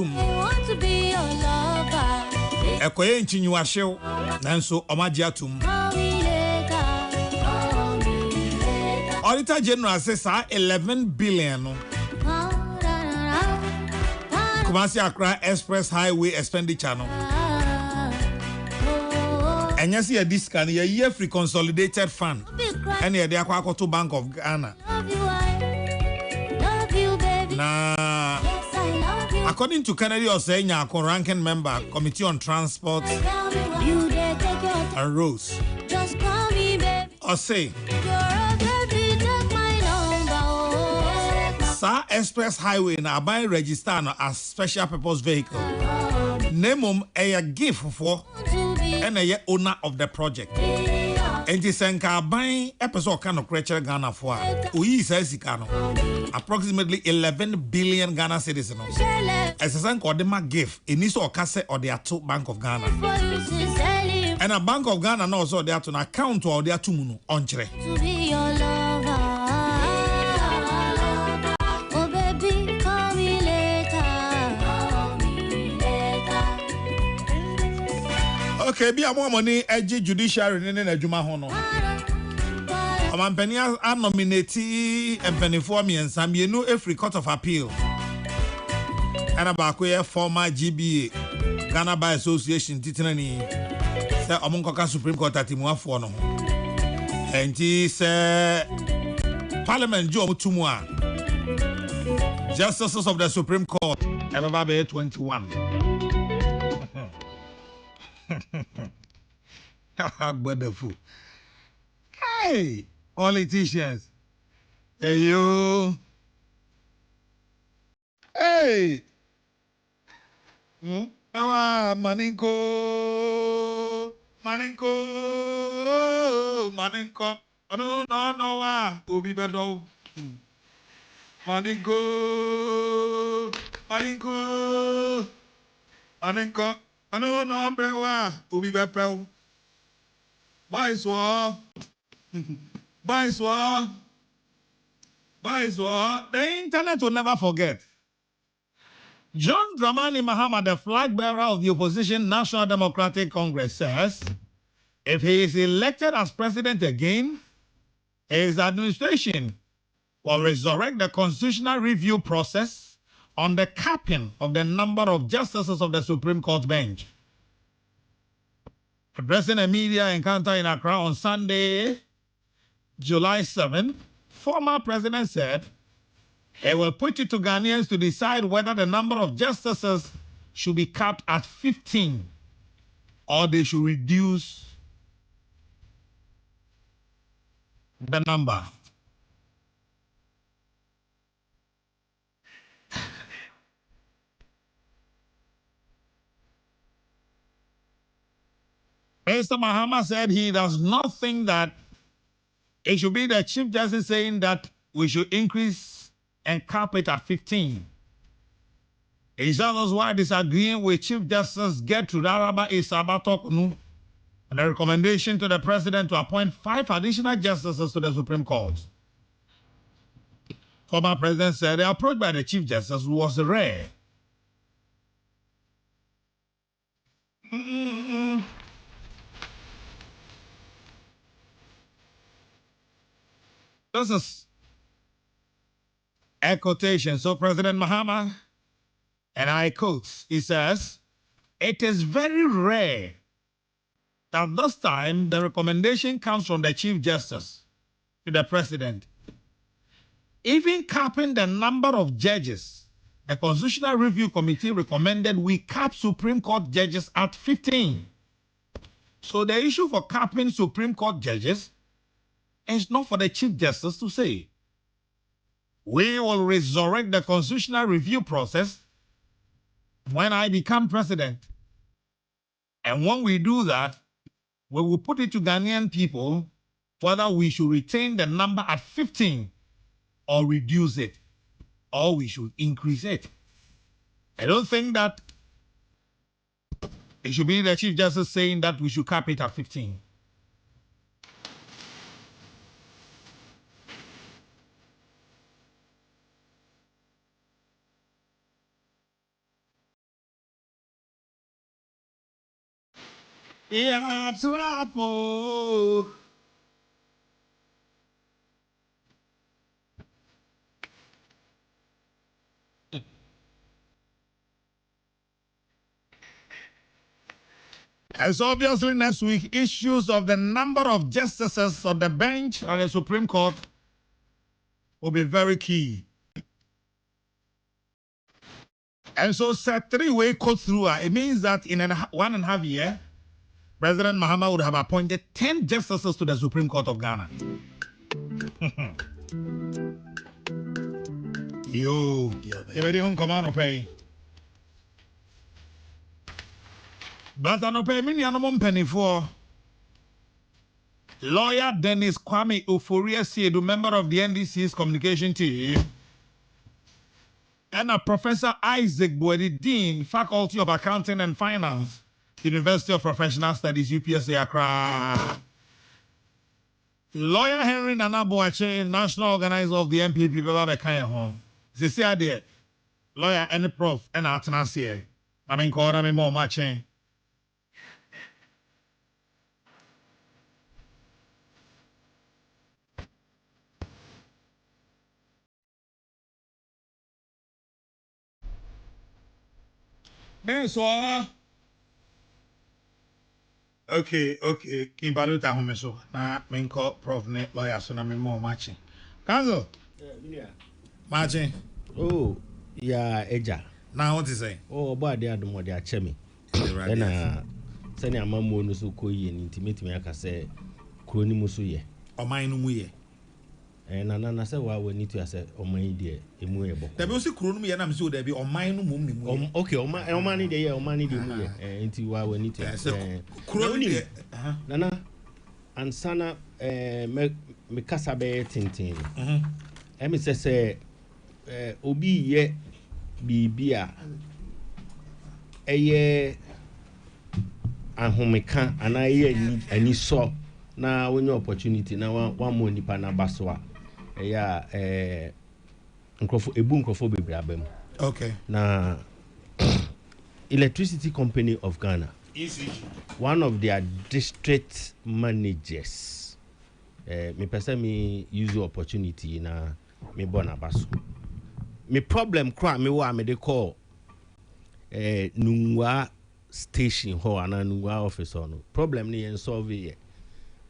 want to be your lover. Ekoye nchinyiwa shew nanso omaji atum. Auditor General says 11 billion no. Kumasi Accra Express Highway expenditure no. And you see a discount, a year free consolidated fund. And you are to Bank of Ghana. Now, according to Kennedy Osenya, ranking member, Committee on Transport and Roads, or say, Sa Express Highway na buy register as special purpose vehicle. Name a gift for and a owner of the project. And this enka buying episode kind of creature Ghana for we says approximately 11 billion Ghana cedis. As a son called them gift in this or cassette or their two Bank of Ghana. And a Bank of Ghana also there to an account or their two on tre. Okay, be a more money edgy judiciary in a Juma Hono. A man penny are nominated and penny for me and some you know every court of appeal. And about former GBA Ghana Bar Association Titanani say Omonkoka Supreme Court at Timua Fono. And he said Parliament Joe Mutumwa Justices of the Supreme Court Ever 21. Wonderful. Hey, politicians. Hey, you. Hey. Maninko. No. Obi bedo. Maninko. No, brewa. Obi bedo. Buy swap. The internet will never forget. John Dramani Mahama, the flag bearer of the opposition National Democratic Congress, says if he is elected as president again, his administration will resurrect the constitutional review process on the capping of the number of justices of the Supreme Court bench. Addressing a media encounter in Accra on Sunday, July 7, former president said he will put it to Ghanaians to decide whether the number of justices should be capped at 15 or they should reduce the number. Mr. Mahama said he does not think that it should be the Chief Justice saying that we should increase and cap it at 15. He said that's why disagreeing with Chief Justice Gertrude Araba Isabatokunu and the recommendation to the President to appoint 5 additional justices to the Supreme Court. Former President said the approach by the Chief Justice was rare. This is a quotation. So President Mahama, and I quote, he says, it is very rare that this time the recommendation comes from the Chief Justice to the President. Even capping the number of judges, the Constitutional Review Committee recommended we cap Supreme Court judges at 15. So the issue for capping Supreme Court judges is not for the Chief Justice to say. We will resurrect the Constitutional Review process when I become president. And when we do that, we will put it to Ghanaian people whether we should retain the number at 15 or reduce it, or we should increase it. I don't think that it should be the Chief Justice saying that we should cap it at 15. Yeah, trapo. As obviously next week, issues of the number of justices on the bench on the Supreme Court will be very key. And so, set three-way cut through, it means that in 1.5 years, President Mahama would have appointed 10 justices to the Supreme Court of Ghana. Yo, everybody on command pay. But I don't pay me no penny for. Lawyer Dennis Kwame Uforia Siedu, member of the NDC's communication team, and a Professor Isaac Boedi, Dean, Faculty of Accounting and Finance, University of Professional Studies, UPSA Accra. Lawyer Henry Nana Boache, national organizer of the MPP, Baba Bekaya Home. Sisi Ade, lawyer and prof, and Atanasi. I mean, call me more matching. Then so okay. Kimbaluta home so na me call prof ne lawyer so na me more matching. Kanzo? Yeah. Matching. Oh, yeah, Eja. Now what is say? Oh, boy, they are the more they are chemi. And send a mamma no so coy and intimate me. I can say, Cronimusuye. O mine no muye. And Anana said, well, we need to say, oh, my dear, a muable. There be also Crony and I'm sure there be on mine no mum. Okay, oh, my money, they are money, into why we need to say, Crony. Nana and Sana, me casabe tintin. Emi say, obi ye bibia eye ahomeka ana ye ani so na wonye opportunity na one more nipa na basoa eya nkrofo bebre abam. Okay. Na Electricity Company of Ghana, Easy. one of their district managers, me person me use the opportunity na me bona baso. Me problem cry me wa me de call Nungwa station ho ana Nungwa office no problem ni en solve ye,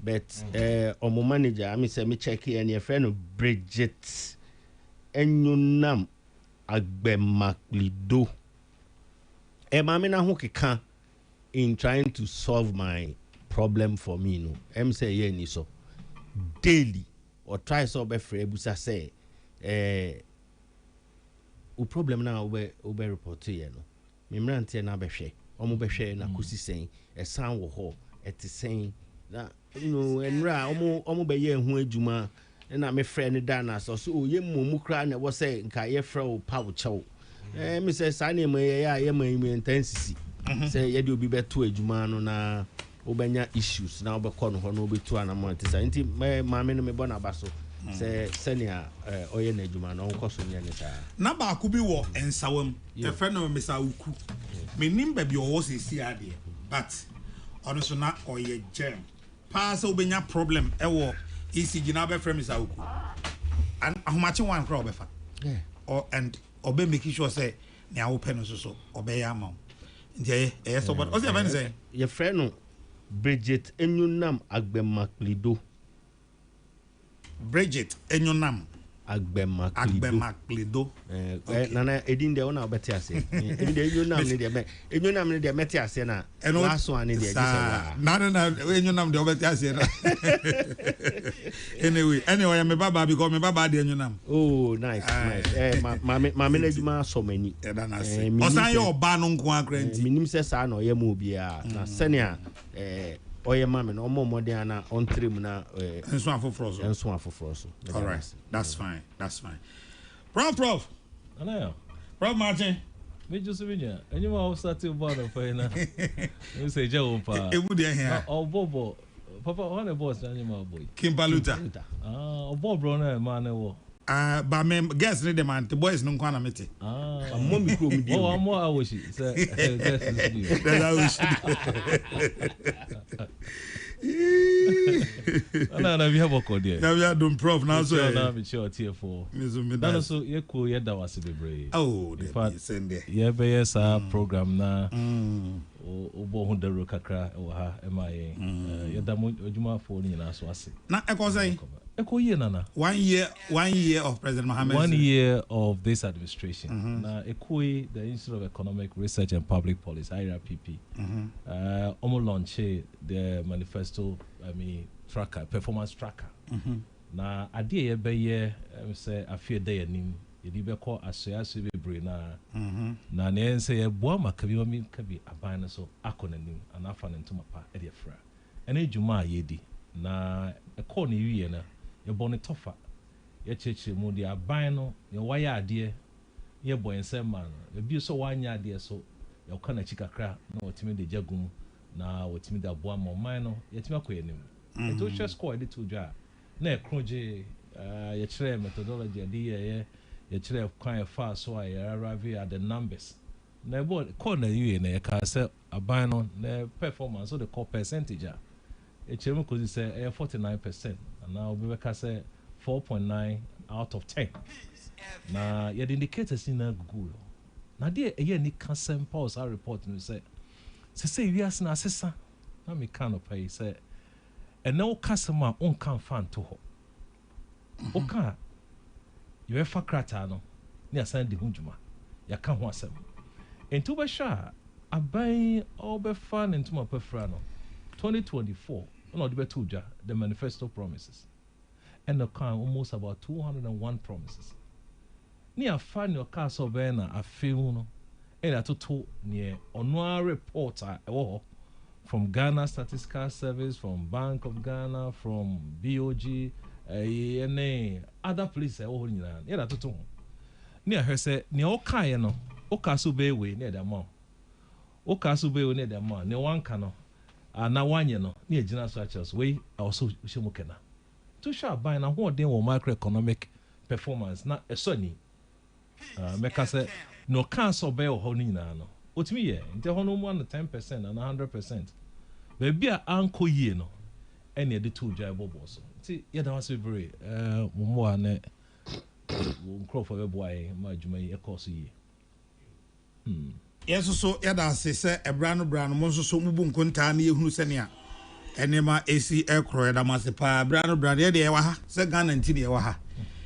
but omo manager me say me check here and your friend Bridget Enyunam Agbemaklido ma me na ho keka in trying to solve my problem for me no em say ye ni so daily or try so be free busa say o problem na obe report to ye no me mrante na behwe omo behwe na kusi sen esan wo ho eti sen na enra omo be ye hu adwuma na me frɛ ne da na so ye momu kra na wo say nka ye frɛ o pa wo chew me say sa na me ye ma intensity say ye de obi beto adwuma no na obenya issues na obekɔ no ho na obetu anamont say nti ma me no me bɔ na baso say senia oye na adwuma na onko so nya ne sa Na ba ku bi wo ensawam e fɛ no me sa wuku me nim ba bi owo se si ade but ono so na oye gem pa se obenya problem e wo ECG na be frɛ me sa wuku and ahomache wan kra obefa and obe make sure say ne awo pɛ no so obe ya ma nti so but o se even say your friend no Bridget Enyunam Agbemaklido. Bridget Enyunam Agbemaklido. Okay. Nana edin de ona obeti ase. Edin de Enyunam ne de meti ase na. Last one ne de na Enyunam de obeti ase na. Anyway, me baba because me baba de Enyunam. Oh, nice. Ma management so many. Osan ye oba no nko akranti. Minim se sa na oyem obi a na senia oye mama no omo den na on trim na enso afoforo so. All right. That's fine. Prof. Ana Prof Martin. me just vinya. Enyi ma o start about the fine na. We say je wo pa. E mu de here. O bobo. Papa, one boss na enyi ma boy. Kimbaluta. O bobo bro na ma na wo. But me guess ni demand the boys no kwana mete. Mommy kro mi di. Oh, more I wish it. Na we have a code there. Now we are doing prof now so. Now we sure tier 4. That also you cool ye da was be. Oh, in fact, send there. Yeah, be yes program na. Obo hu daro kakra e ha e ma ye. Ye da mo adwuma fo ni na so ase. Na e ko say Eko year nana. 1 year of President Mohammed. 1 year of this administration. Now, ECOI, the Institute of Economic Research and Public Policy, IRPP, almost launched the manifesto, tracker, performance tracker. Now, idea be year, say a few days nim, it be called association be braina. Now, ne say a boy makabi kabi abana so akonanim and afan into my pa ediafra. And a juma yedi. Na a corner you na. Your bonnet toffer, your church, moody, a bino, your wire idea, your boy and same man. The view so 1 year, dear, so your kind of chica crack, no, timid the jagum, now, what timid the boy more minor, yet my queen. It was just quite a 2 jar. Ne, croje, your chair methodology, idea, your chair of quite fast, so I arrive at the numbers. Ne, boy, corner you in a car, sell a bino, the performance, so the core percentage. A chairman could say 49%, and now we can say 4.9 out of 10. Now, you indicators in a Google. Now, dear, a year Nick can send pause our report and say, we ask an assessor. Now, me can't pay, say, and no customer on can fan to her. Okay, you have a cratano near Sandy Hunjuma. You can't want some. And to be sure, I buy all be fun into my perfrano 2024. No, the manifesto promises. And the car almost about 201 promises. Near find your car so bena a film and a total near on reporter from Ghana Statistical Service, from Bank of Ghana, from BOG, other places all in yeah, that near her said, near Okayano, Okasube near the mom. Okasube near the mom, near one cano. Na 1 year no near general structures we also shimukena to sharp by na what then macroeconomic performance na a sunny make say no cancel be o honi na no otimi ye nte hono mu na 10% and 100% baby a anko ye no ene de to dwa bobo so nti ye da was be mo ane nkrofo be boy ma adwuma yi e course yi Yes, so yada say a brand mo so mubu nkonta na yehunu senia enema AC aircrow yada masepa brand ye de wa ha se Ghana nti de wa ha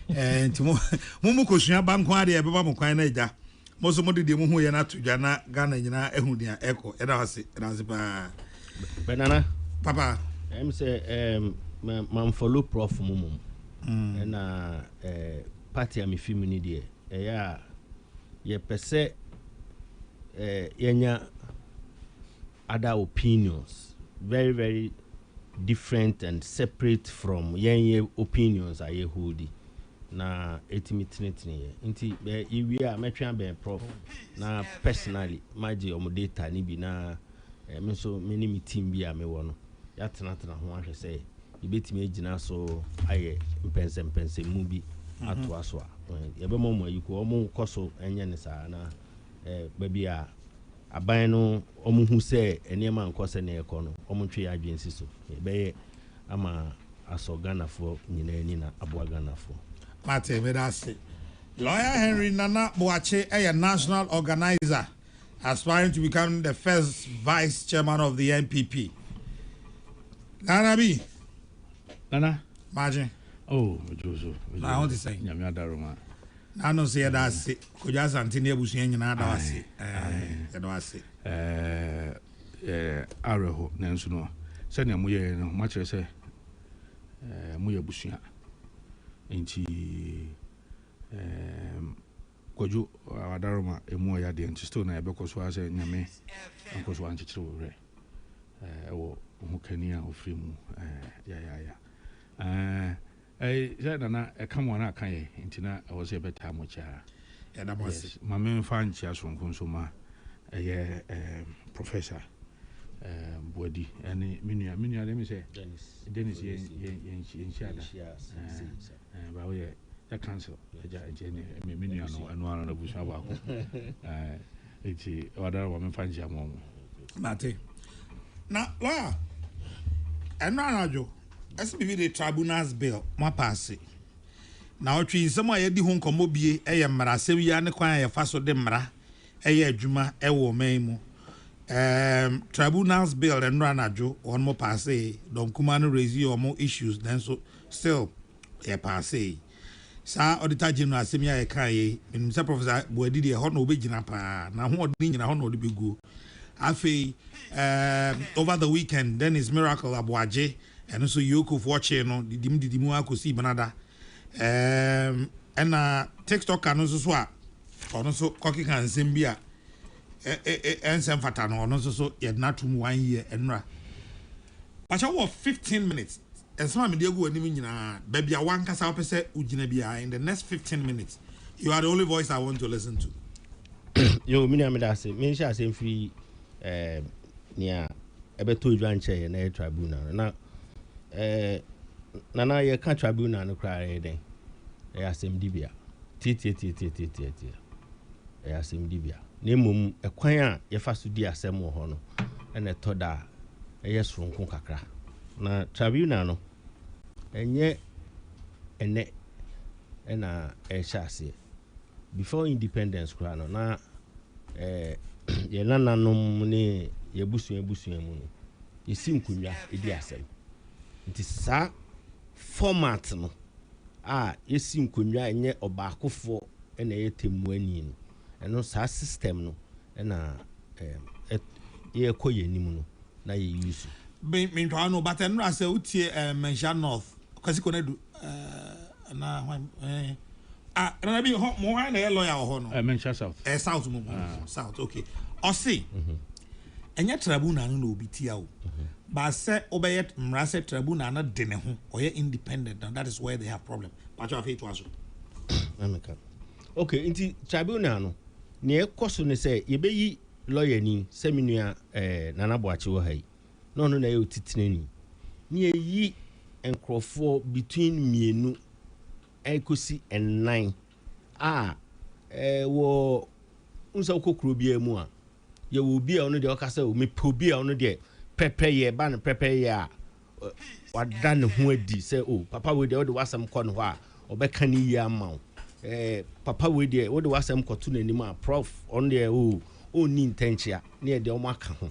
nti mo kosua banko ade e beba mo kwan na ja mo so mo de mo hu ye na to dwa na Ghana nyina ehunu dia eko yada wase pa Banana papa say man follow prof mumum na party am film ni de ye pese yenya other opinions very very different and separate from yenye opinions aye holding na etimitini nti iwi a metwa ben prof na personally maji omo data ni bi na me so me ni mi team bi a me wo no ya tena ho ahwe say ibetimi agina so aye mpense mu bi ato aso a yebe mo ayiko omo koso enye ne sa na baby a aban no omo hu se enema nkose na ekono omo twe ya adwensi so be ama aso Ghanafo nyina ni na aboa Ghanafo Mate medase Lawyer Henry Nana Boache a national organizer aspiring to become the first vice chairman of the NPP. Nana B Nana Margin. Oh Joso I want to say nyame adaroma I don't say that Koja Santini Busi nyina da wase da wase areho nanso no se na moye no ma kire se moye busua enti kojo adaroma emu ya de enti still na ebekoso ase nyame ankoso anchichire wo re wo hukani a ofri mu ya na come on aka ye ntina I was a better mucha ya da wase ma me fa nchia sonko so ma professor Body and minua let me say Dennis yen shada ba we ya cancel ya ejeni me nua no eno ara na busua ba ko eti wadara wa me fanji amom mate na la eno anajo SBV the tribunals bill ma pass na otwi nsem a yedi ho nkomo bie eye mmara asem ya ne kwan ya fa so de mmara eye adwuma ewo man mu tribunals bill eno anajo on mo pass don kuma no raise your issues then so still ya pass sa auditor general asem ya kan ye nim sa professor Boadi de ho no obegina pa na ho odin nyina ho no odebegu afi over the weekend then is miracle Abuaje and also Yoko watching no didimu akosi banada and TikTok kan so a ono so koki kan nsem bia ensem fata no ono so ye na tum 1 year enra acha wo 15 minutes ensema me dey go anim nyina ba bia wan kasa opese ugina bia in the next 15 minutes you are the only voice I want to listen to. Yo me na me da say me sha say free nia ebeto dwanche na tribunal na nana ye ka tribunal no kra den e asem dibia tie e asem dibia na mum ekwan a ye fa so di asem wo ho no ene toda e ye soronko kakra na tribunal no enye ene ena e shase before independence kra no na ye nananom ne ye busua mu no ye sinkunwa edi asem nti sa format no ye sinkunwa enye obakofo ena ye temuani no eno sa system no ena ye koyenim no na ye use me ntwa no but enra say utie mention north kasi konedu na na bi mo ha na ye lawyer ho no mention south south mo south okay o see enya tribunal no obi tia o ba se obeyet mrase tribunal na de ne ho or independent and that is where they have problem but you to aso ameka okay inti tribunal no ne ekoso ne se ye beyi lawyer ni seminua nana boache wo hai no na ye otitinani ne yi enkrofo between mienu ekosi and 9 wo unsa Kokrokoo bia mu a ye wo bia ono de okasa o me pobia ono de prepare ba no prepare ya wada ne ho adi say oh papa we de wo de wasam kɔ no ho a obɛka ni yi ama papa we de wo de wasam kɔto nanim a prof on de o ni intentia ne de o maka ho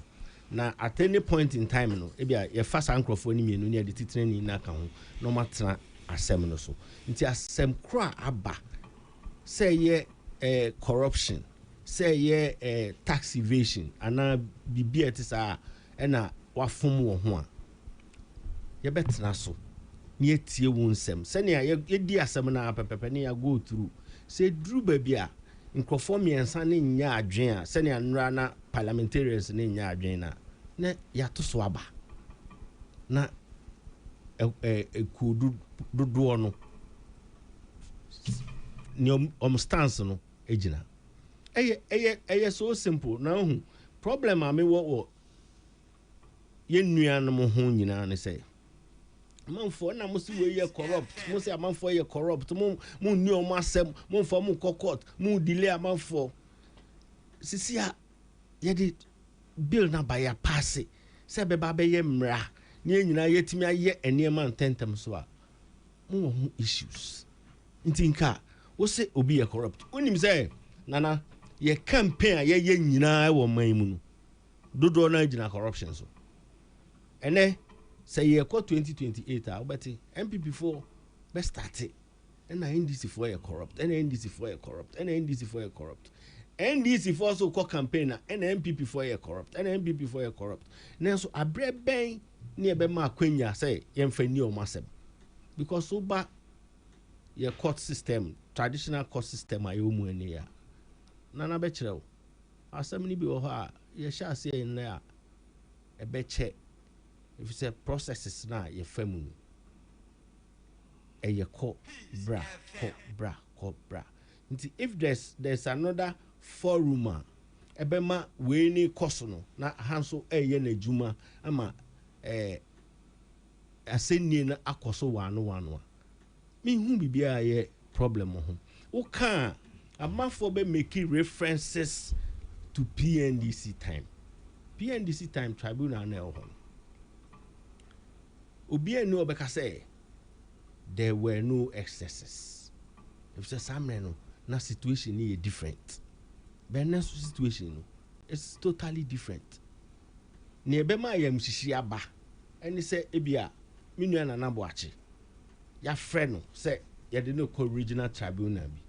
na at any point in time no e bia ye fa sankrofo ni mienu ne de titrani na ka ho no matena asɛm no so nti asɛm kra aba say ye corruption say ye tax evasion ana bibia ti sa ena wafom wo ho a ye betena so ne etie wo nsɛm sɛne ye di asɛm na pepepe ne ya go through say dru ba bia nkrofo miensa ne nya adwen a sɛne anura na parliamentarians ne nya adwen na ya to so aba na kudu dodo no ni stance no ejina eye so simple na hu problem a me wo ye nuanom ho nyina ne say manfo na mo si we ye corrupt mo say manfo ye corrupt mo ni o masem mo fo mo court mo delay manfo sisi a ye di bill na ba ya pass se be ba be ye mra ne nyina yetimi aye enema ntentem so a mo ho issues ntinka wo se obi ye corrupt onim say nana ye campaign a ye nyina wo man mu no dodo na gina corruption so ene say ye ko 2028 a obeti MPP4 be start and NDC4 ye corrupt and NDC4 ye corrupt and NDC4 ye corrupt NDC4 so ko campaign and MPP4 ye corrupt and MPP4 ye corrupt nenso abre ben ne be ma kwanya say ye mfa ni o masem because so ba ye court system traditional court system ayo mu ene ya nana be kire o asem ni bi wo ho a ye sha ase en na e be che if it's a processes na ye famu e ye ko bra nti if there's another forum ebema we ni koso no na hanso eye na juma ama asenni na akoso wano me hu bibia ye problem ho woka amafo be making references to PNDC time tribunal na ho obi enu obeka say there were no excesses if say samre no na situation is different but next situation no it's totally different ne be ma yam shishi aba eni say ebia minu na na boache ya frɛ no say ya de no regional tribunal bi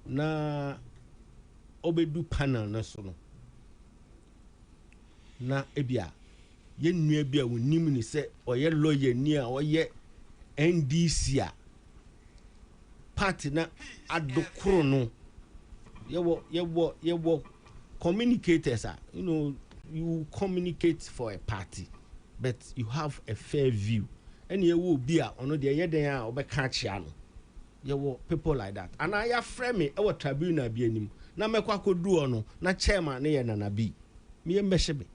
na obedu panel na so no na ebia ye nua bia wonim ni say oyɛ lawyer ni a oyɛ NDC a party na adokoro no yewo communicators are, you know, you communicate for a party but you have a fair view and you will be a ono de yeden a obeka chia no yewo people like that and I ya frame me e tribunal bi anim na mekwa kodu ono na chairman ne ye nana bi me mbehye me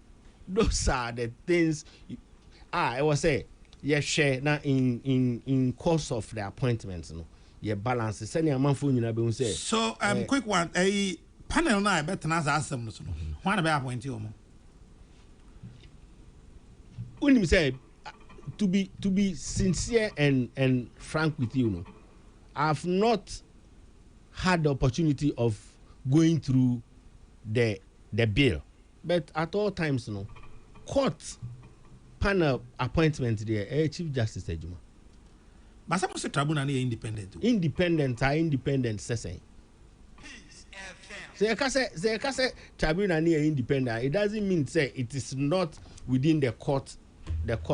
those are the things I was say yes share na in course of the appointments no ye balance send your man phone nyina be say so quick one a panel na better na asem no so no why na be appoint you mo when him say to be sincere and frank with you no I've not had the opportunity of going through the bill but at all times no court panel appointment there chief justice ejuma but some say tribunal is independent say tribunal is independent it doesn't mean say it is not within the court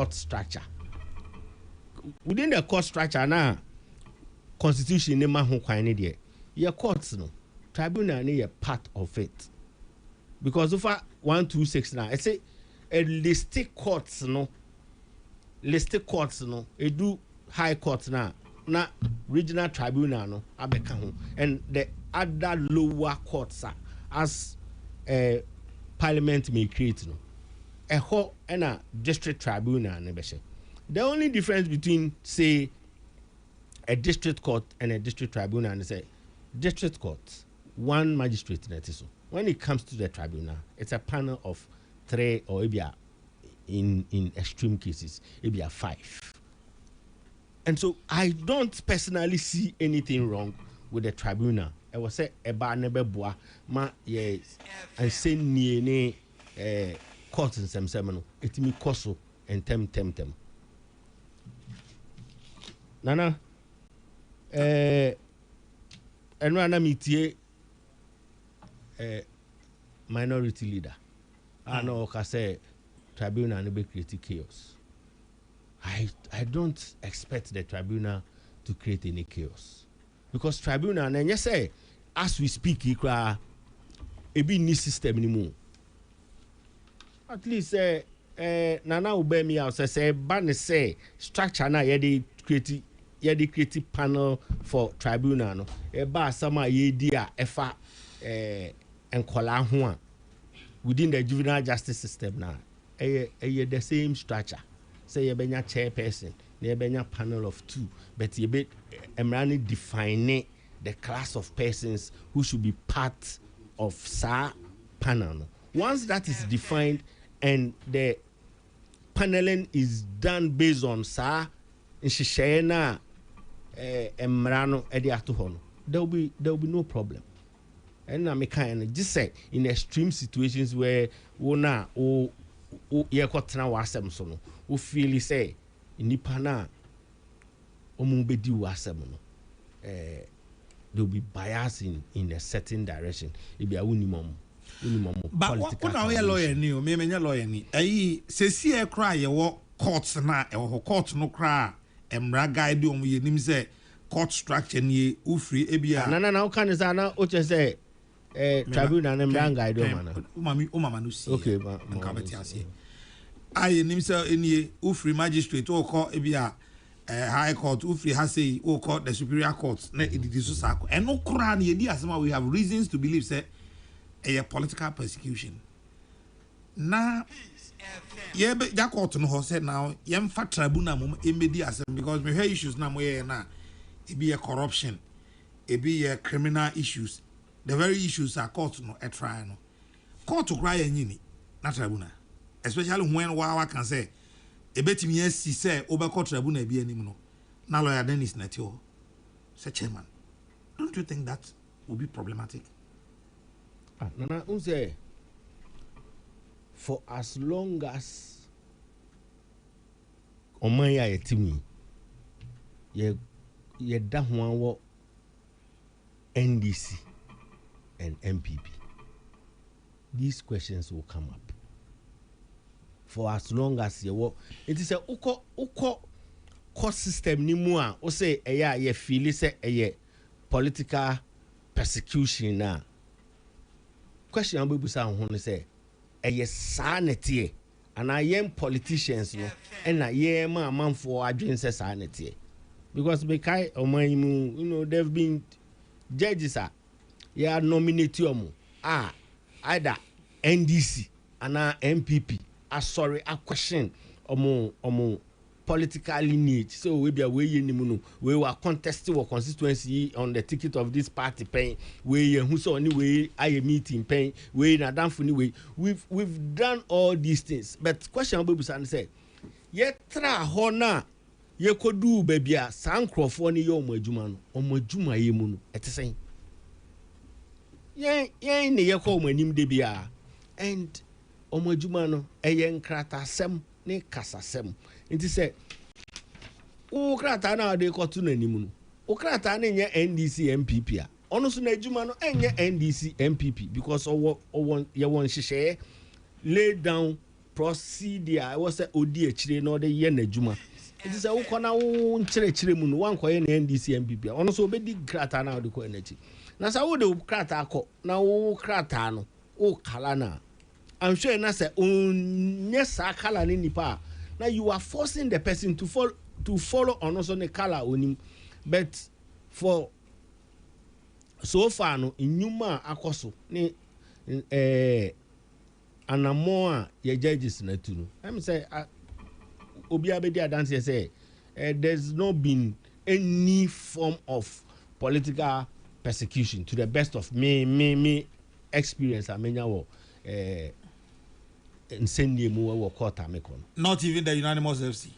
structure within the court structure now constitution ne ma ho kwan ne there your courts no tribunal is a part of it because over 126 now I say a listed courts no edu high court na regional tribunal no abeka ho and the other lower courts are, as parliament may create no a ho and a district tribunal ne be the only difference between say a district court and a district tribunal is a district court one magistrate net so when it comes to the tribunal it's a panel of 3 or maybe in extreme cases maybe 5 and so I don't personally see anything wrong with the tribunal I was say eba nebe boa ma ye and say ni court in some no etimi koso and tem nana eno ana mitie minority leader I know ka say tribunal no be create chaos I don't expect the tribunal to create any chaos because tribunal na you say as we speak ikra ebi ni system ni mu at least nana ubemi out say ban say structure na ye create panel for tribunal no e ba sama ye di a efa enkola ho a within the juvenile justice system na the same structure say you benya chairperson you benya panel of 2 but you be emrani define the class of persons who should be part of sa panel no. Once that is defined and the paneling is done based on sa nshishena emrano edi atoho no there will be no problem. And I mean, just say in extreme situations where wona o ye kwatena wasem so no o feel say nipa na o mu bedi wasem no there will be bias in a certain direction e be awunimom but what now your lawyer ni o me menya lawyer ni ayi sesi e kra ye wo court na e wo court no kra emra guide o mu ye nim say court structure ni ufri e bia na o kan say na o che say tribunal na emra guide o mana o mama no si okay nka beti ase ayi nim say eni ufri magistrate o call e bia high court ufri ha say o call the superior court na edidi so sako eno kra na ye di asema we have reasons to believe say a political persecution na ye be ja court no ho say now yem fa tribunal mum emedi asem because me hear issues na mo ye na e be a corruption be criminal issues. The very issues are court no a trial no. Court to cry any na tribunal. Especially when Wawa can say a bet me yes say over court tribunal be any no. Na lawyer Dennis Netio. Say chairman. Don't you think that would be problematic? Nana unse for as long as Omaya yetimi ye da ho NDC and MPP, these questions will come up. For as long as you work, it is a uko court system ni mu a o say ye feel say political persecution na. Question abu busa ho say sanity and I am politicians no and I am a man for adwin say sanity because bekai oman you know they've been judges are nominate either NDC and MPP sorry a question omo political lineage so we be away we were contesting or constituency on the ticket of this party paying we who so anyway I meeting paying we na done for anyway we've done all these things but question abu san say ye tra ho na ye kodu baby a san crofo ni ye omo adwuma ye mu no etesen ye ne ye ko omo anim de bia and omo adwuma no eye nkrata sem ne kasasem nti say o krata na de kotu na nim no o krata na nye NDC MPP a ono so na adwuma no enye NDC MPP because ye won hihye lay down procedure was say odi akire na ode ye na adwuma nti say wo kona wo nkyerechire mu no wan koye na NDC MPP a ono so obedi krata na ode ko enachi na sa wo de krata akọ na wo krata no o kala na I'm sure na say onye sa kala ni nipa now you are forcing the person to follow on also the color onim but for so far no inyuma akoso ni anamo ye judges na tu no I'm say obi abedi adanse say there's not been any form of political persecution to the best of me experience amenya wo not even the unanimous FC.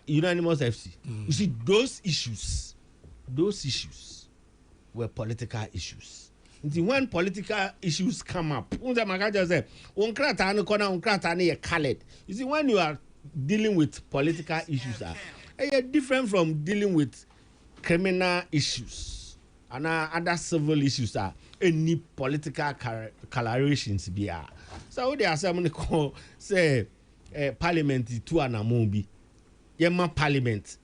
Unanimous FC. You see, those issues were political issues. When political issues come up, you see, when you are dealing with political issues, are different from dealing with criminal issues and other civil issues are any political colorations be so they are some call say parliament to anamobi yema parliament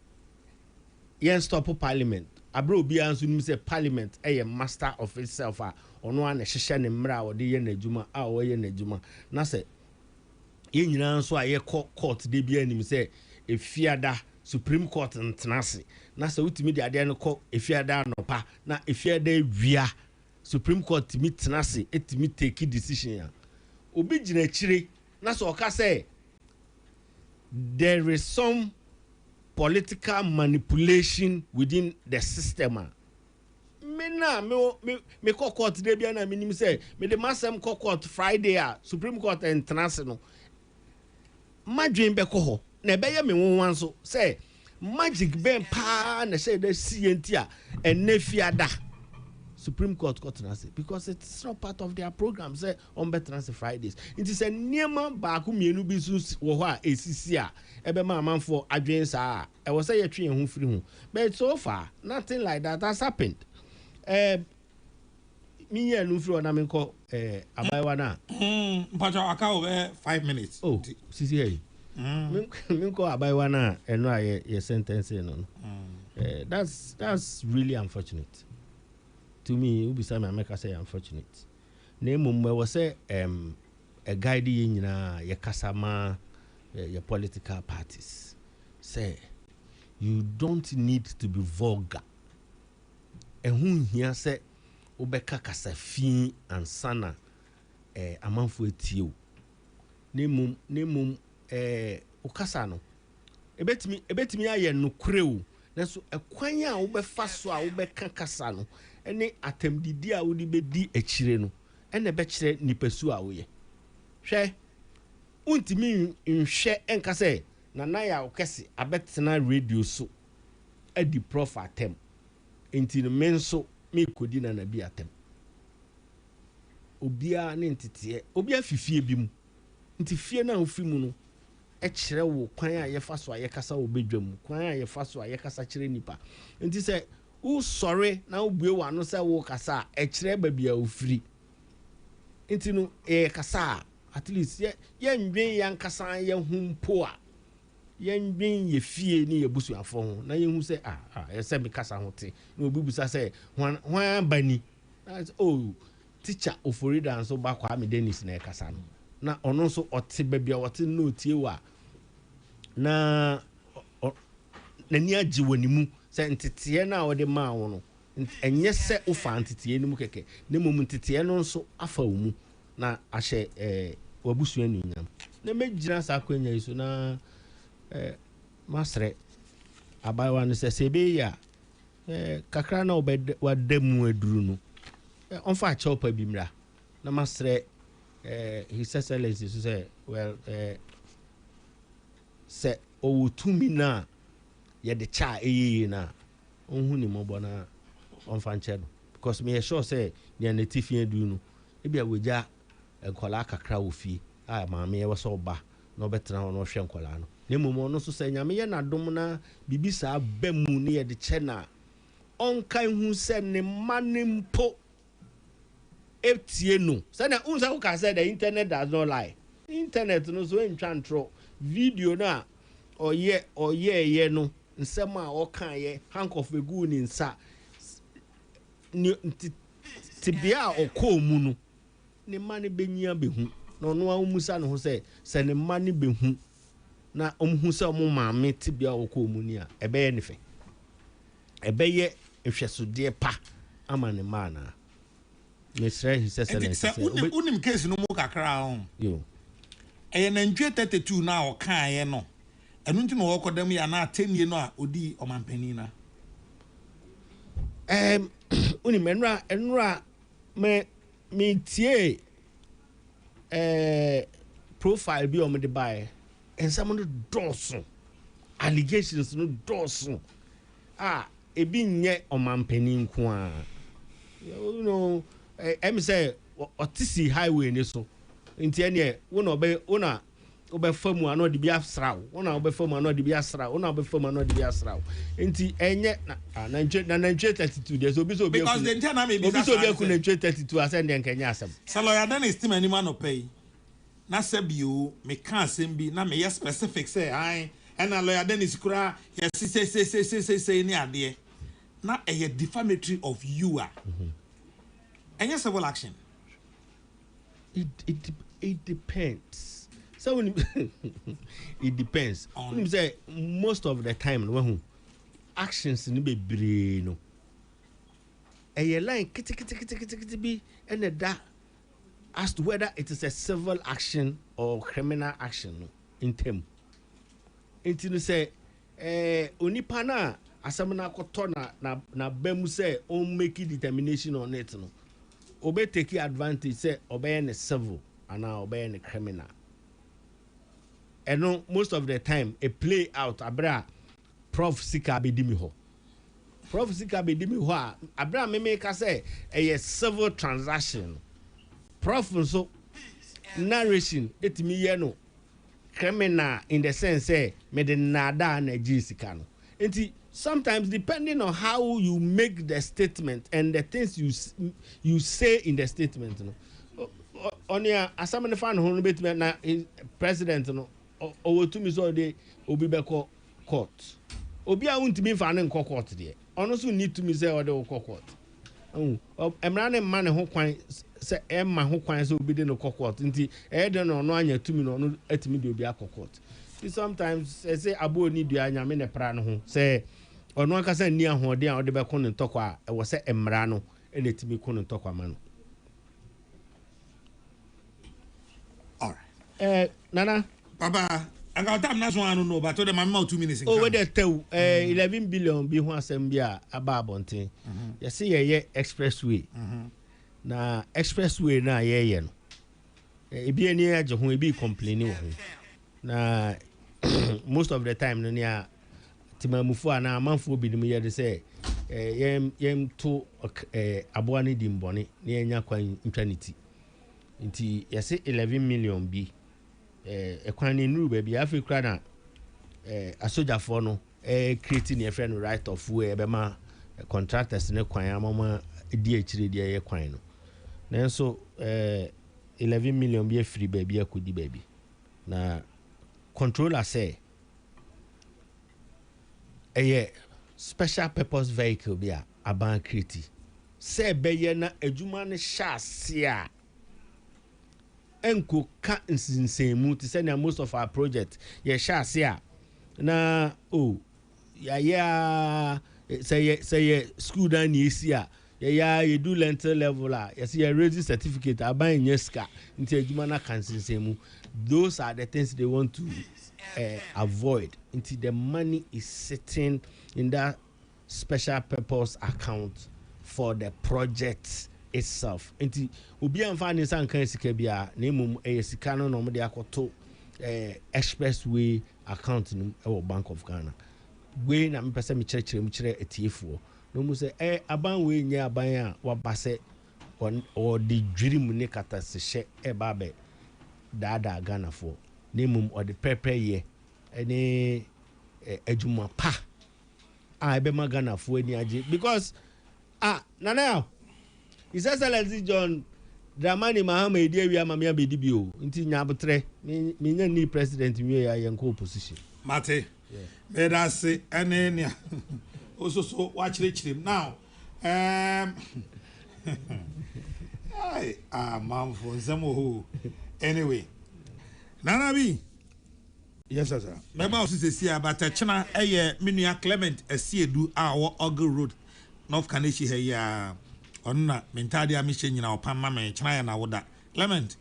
yen stop parliament abro bi anso nim say parliament a master of itself ono an hihye ne mra wo de ye nadwuma wo ye nadwuma na say ye nyina nso a ye court de bi anim say efiada Supreme Court ntenase na say utimi de ade no ko efiada anopa na efiada wia Supreme Court mi tenase etimi take decision ya obi gina chire na so oka say there is some political manipulation within the system me court de bia na minim say me de masem court Friday Supreme Court tenase no madwen be ko ho na be ye me won so say magic ben pa na say the CNT and nefiada Supreme Court because it's not part of their program. Say on Veterans Fridays. It is a nearman baku mienu bisus woha ACC ebe man for adwens I was say a tree and free. But so far, nothing like that has happened. Me and Ufro na minko abaiwana. But I can't 5 minutes. Oh, CCA. Minko abaiwana and no ye sentence no. That's really unfortunate. To me, it be some America say unfortunate. Name was say a guide in your kasama your political parties. Say you don't need to be vulgar. And who here say obeka kasafi and sana amanfo etio. Name ukasano. Ebetimi aye no kreu. so ekwan a wo be fa so a wo be ka kasa no ene atamdidi a wo di be di akire no ene be kire nipasu a wo ye hwe untimi nhwe enka se na ya wo kese abetena radio so adi prof atem enti no menso me kodi na bi atem obia ne ntete obia fifie bi mu nti fie na ofi mu no e kire wo kwan a ye fa so a ye kasa wo bedwam kwan a ye fa so a ye kasa kire nipa nti se wo sore na wo bue wa no se wo kasa e kire ba bia ofiri nti no e kasa at least ye ndwen yan kasa ye humpo a ye ndwen ye fie ni ye busuafo ho na ye hu se ye se me kasa ho te na obibusa se hwan bani oh teacher oforida nso ba kwa me Dennis na e kasa no na ono nso ote babia wote no tie wa na nani agi wanimu se ntete na wode ma wo no enye se ofa ntete ni mu keke na mum ntete no nso afa wo mu na ahye wabusu anunyam na megina sa kwanya iso na masre abawa no se sebe ya kakra na wadamu aduru no onfa chopa bi mra na masre his excellency say well say o tumi na ye de cha eyeye na onhu ni mobo na onfa nche do because me sure say ne na tifi adu no e bia woja enkola kakra wo fi maame ye so ba na obetena ho no hwe enkola no ne momo no so say nyame ye na dom na bibi sa ba mu ne ye de che na onkan hu se ne manimpo etie no say na unsa who can say the internet does not lie internet no so entwantro video na oye ye no nsem a okan ye hank of egu ni nsa ni tibia okomu no ne mane benyia behu na ono amusa no ho se ne mane behu na omhu se omo maame tibia okomu ni a ebeye ne fe ebeye ehwesode pa ama ne mana Mr. His Excellency unim case no mo kakra on yo e na ndwe 32 na o kan ye no enu nti no wo kodam ya na 10 ye no a odi omampani na unim enra me tie profile bi o me de buy and some no doso allegations no doso ebi nye omampani nko a you know em say otisi highway ni so nti ene wona obe famu ano de bi asraw wona obe famu ano de bi asraw wona obe famu ano de bi asraw nti enye na nche 32 there so obi so obi because the entire me obi so obi aku na nche 32 asend en kenya asem salo ya dan estim ani man opay na sabio me kan asem bi na me yes specific say ai na lawyer Dennis kura yes say ni ade na a defamatory of you are any civil action it depends so when it depends when you say most of the time when actions ni be bre no a line kiti be and that as to whether it is a civil action or criminal action in term until you say onipa na asem na akoto na bemu say on make determination on it no obe take advantage say obey ne civil and now obey ne criminal and no most of the time a play out abra prof sika be dimi ho abra me make say a civil transaction prof so narration etimi ye no criminal in the sense say me de nada na sika no enti sometimes depending on how you make the statement and the things you say in the statement no on ya asamane fan ho no betime na president no o tumi so de obi be court obi a untimi fa ne court de ono so need to me say o de court emra ne ma ne ho kwan se emma ho kwan so obi de no court nti de no no anya tumi no no atimi de obi court sometimes say abo ni dua anya me ne pra no ho say ono akasa ni ahode a ode be ko ne ntokwa e wo se emra no e na timi ko ne ntokwa ma no all right nana baba I got time that's one I don't know, but I told them I'm out 2 minutes. Oh, where they tell 11 billion be one assembly ababonte. You see a expressway. Na expressway na ye no. E bi eni aje ho e bi complaining ho. Na most of the time no nia timamufu ana amanfo bi nim ye de say yem to aboa ne dimbone na enya kwan intwanity. Nti yesi 11 million bi ekwan ne nuru ba bi afekura na asojafo no create ne friend right of way be ma contractors ne kwan amama di akire di ye kwan no. Nanso 11 million be free baby akodi baby na controller say special purpose vehicle be aban create say be na adwuma ne hyase a enko ka nsinsemu to say na most of our project ye hyase a na say school dan ni esi a you do lentil level you see a raising certificate aban nyeska into adwuma na kansinsemu. Those are the things they want to avoid until the money is sitting in that special purpose account for the project itself. Until obi amfa ne san kan sika bia na emum sika no no de akoto expressway account no Bank of Ghana. We na me pese me kire etiefo no mu say aban we nya aban a wabase or the dream ne kata se hye ba be dada Ghana for nemum or the prepare ye any adwuma pa be ma Ghana for any age because nana His Excellency John Dramani Mahama edi awia ma me abedi bi o nti nya abotre me nya ni president we ya yenko opposition Mate me da se ene ne also so watch him now man for zamo anyway Nana bi Yes, sir. Remember also say about China Minua Clement Asiedu our Ogle Road North Kaneshi here on Mentadia mission in our Pamma China na woda Clement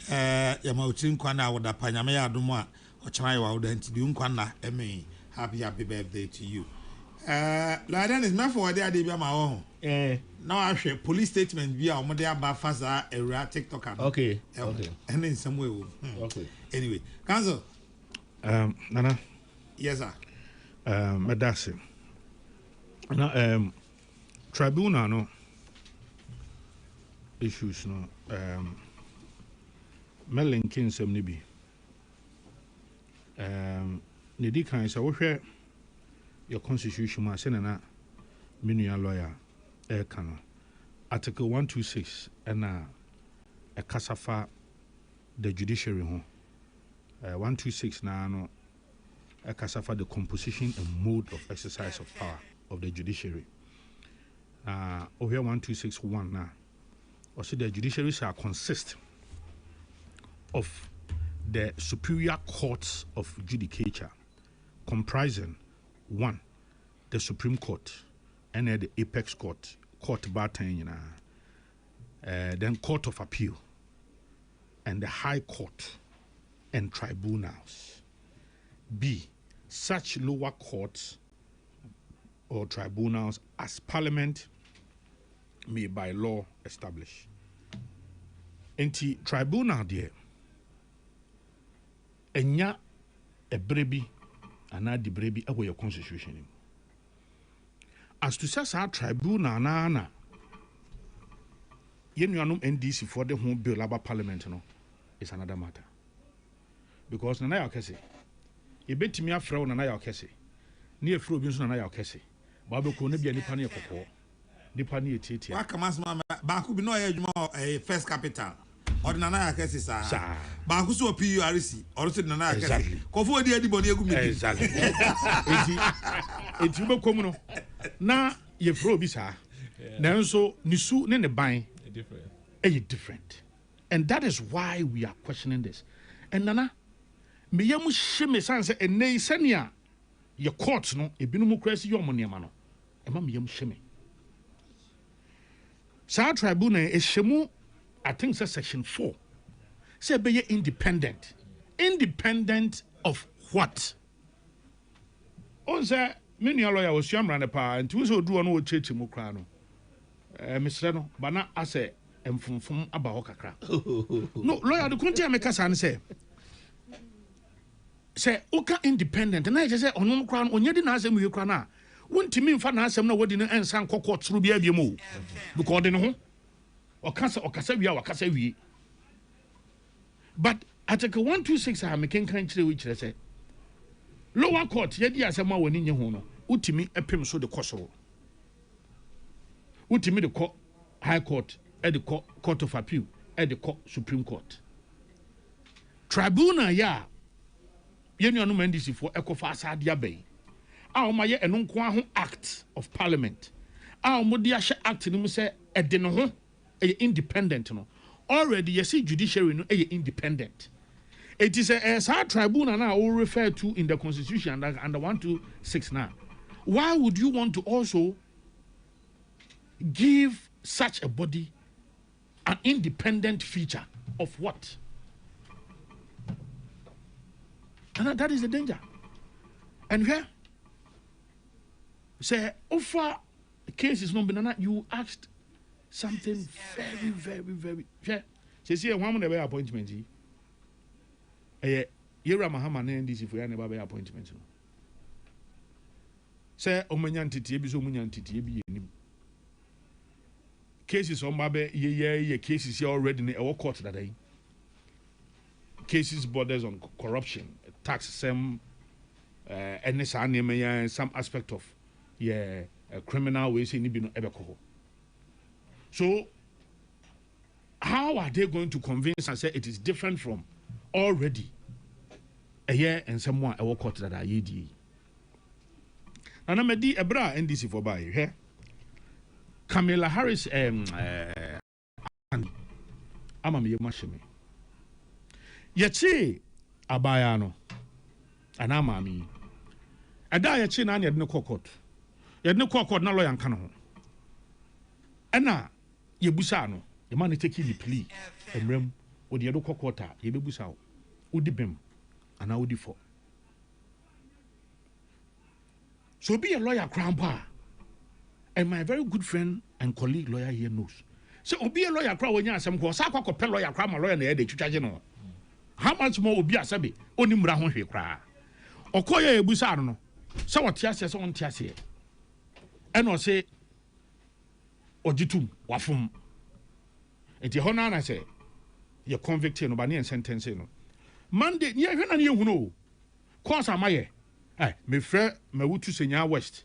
Yamauchin Kwana woda Panyamea Dumwa or China woda and Tidium Kwana happy birthday to you. Ladan is not for there, they be my own. Now I share police statement via Omodia Bafaza area TikTok. Okay. And in some way. Okay. Anyway, Council. Nana. Yes, sir. Madasi. Now, tribunal no issues no. Melinkin some nibi. Nidi kan sa wo hwe your constitution ma say na minua lawyer kan article 126 and a kasafa the judiciary ho 126 na no a kasafa the composition and mode of exercise of power of the judiciary over 1261 na also the judiciary shall consist of the superior courts of judicature comprising 1 the Supreme Court and the Apex Court Barton then Court of Appeal and the High Court and tribunals. B such lower courts or tribunals as Parliament may by law establish. Enti tribunal there enya ebrebi ana di brebi ewo your constitution. As to say our tribunal na yenuanum NDC for the home bill about parliament no is another matter. Because na ya kese e betimi afra na ya kese na e fro bi nso na ya kese ba be ko na bia nipa na ye kokko nipa na ye tietia wa kamasma ba ku bi no ya adwuma first capital ordinary akesi sa ba ku so PURC or so na akesi ko fo di adi boni egu mi exactly enti be ko mu no na ye fro bi sa nanso nisu ne ne ban different and that is why we are questioning this. And nana me yam sheme sanse enei sania ye court no ebinum krasi yo monema no e ma me yam sheme sa tribunal e shemu I think it's section 4 say be independent of what on say many lawyer was yamran pa and we so do no church mu kra no Mr. no bana ase emfumfum aba ho kakra no lawyer the kunti ameka san say oka independent na je say onum kra no onye di na asem wi kra na wontimi mfa na asem na wodi no ensan kokko turu bia bia mu because de no ho okasa wi a wakasa wi but Article 126 I making country which they say lower court yedi asem a woni nye ho no utimi epem so de koso utimi de court high court e de court of appeal e de supreme court tribunal ya yenu anu mandisi for ekofa asade abai a o maye eno nko ho act of parliament a o modi ahye act ni mu se e de no ho e independent no already you see judiciary no e independent. It is a tribunal now all referred to in the constitution under 126 now. Why would you want to also give such a body an independent feature of what? And that is the danger. And here, say, offer cases no banana, you asked something very. Say, see, one of the appointments. Yera Mahama na NDC for ya never be appointment no say omanya ntete bi so omanya ntete bi yenim cases on babe ye cases here already in our court that day cases borders on corruption tax some and some aspect of criminal ways in bi no ebeko so how are they going to convince and say it is different from already a year and someone I walk out that I yedi. And I'm a NDC for by here. Kamala Harris I'm a me mashimi. Yachi abayano and I'm a me. A die a chin and yet no court. Yet no court na lawyer can. And now ye busano, the money taking the plea and rem with the other quarter, ye be busao. Udibem and Audi for. So be a lawyer, grandpa. And my very good friend and colleague lawyer here knows. So be a lawyer, crowd when you are some cause. I could lawyer, crime lawyer, and the head to charge. How much more will be a sabi? Only Mrahon he cry. Or call ye busano. So what Tiasia on Tiasia. And or say, or jitum, wafum. And the honor say, you're convicted, no, and sentencing. Monday, yeah, when you know, cause am I? Me friend, me wutu senior West,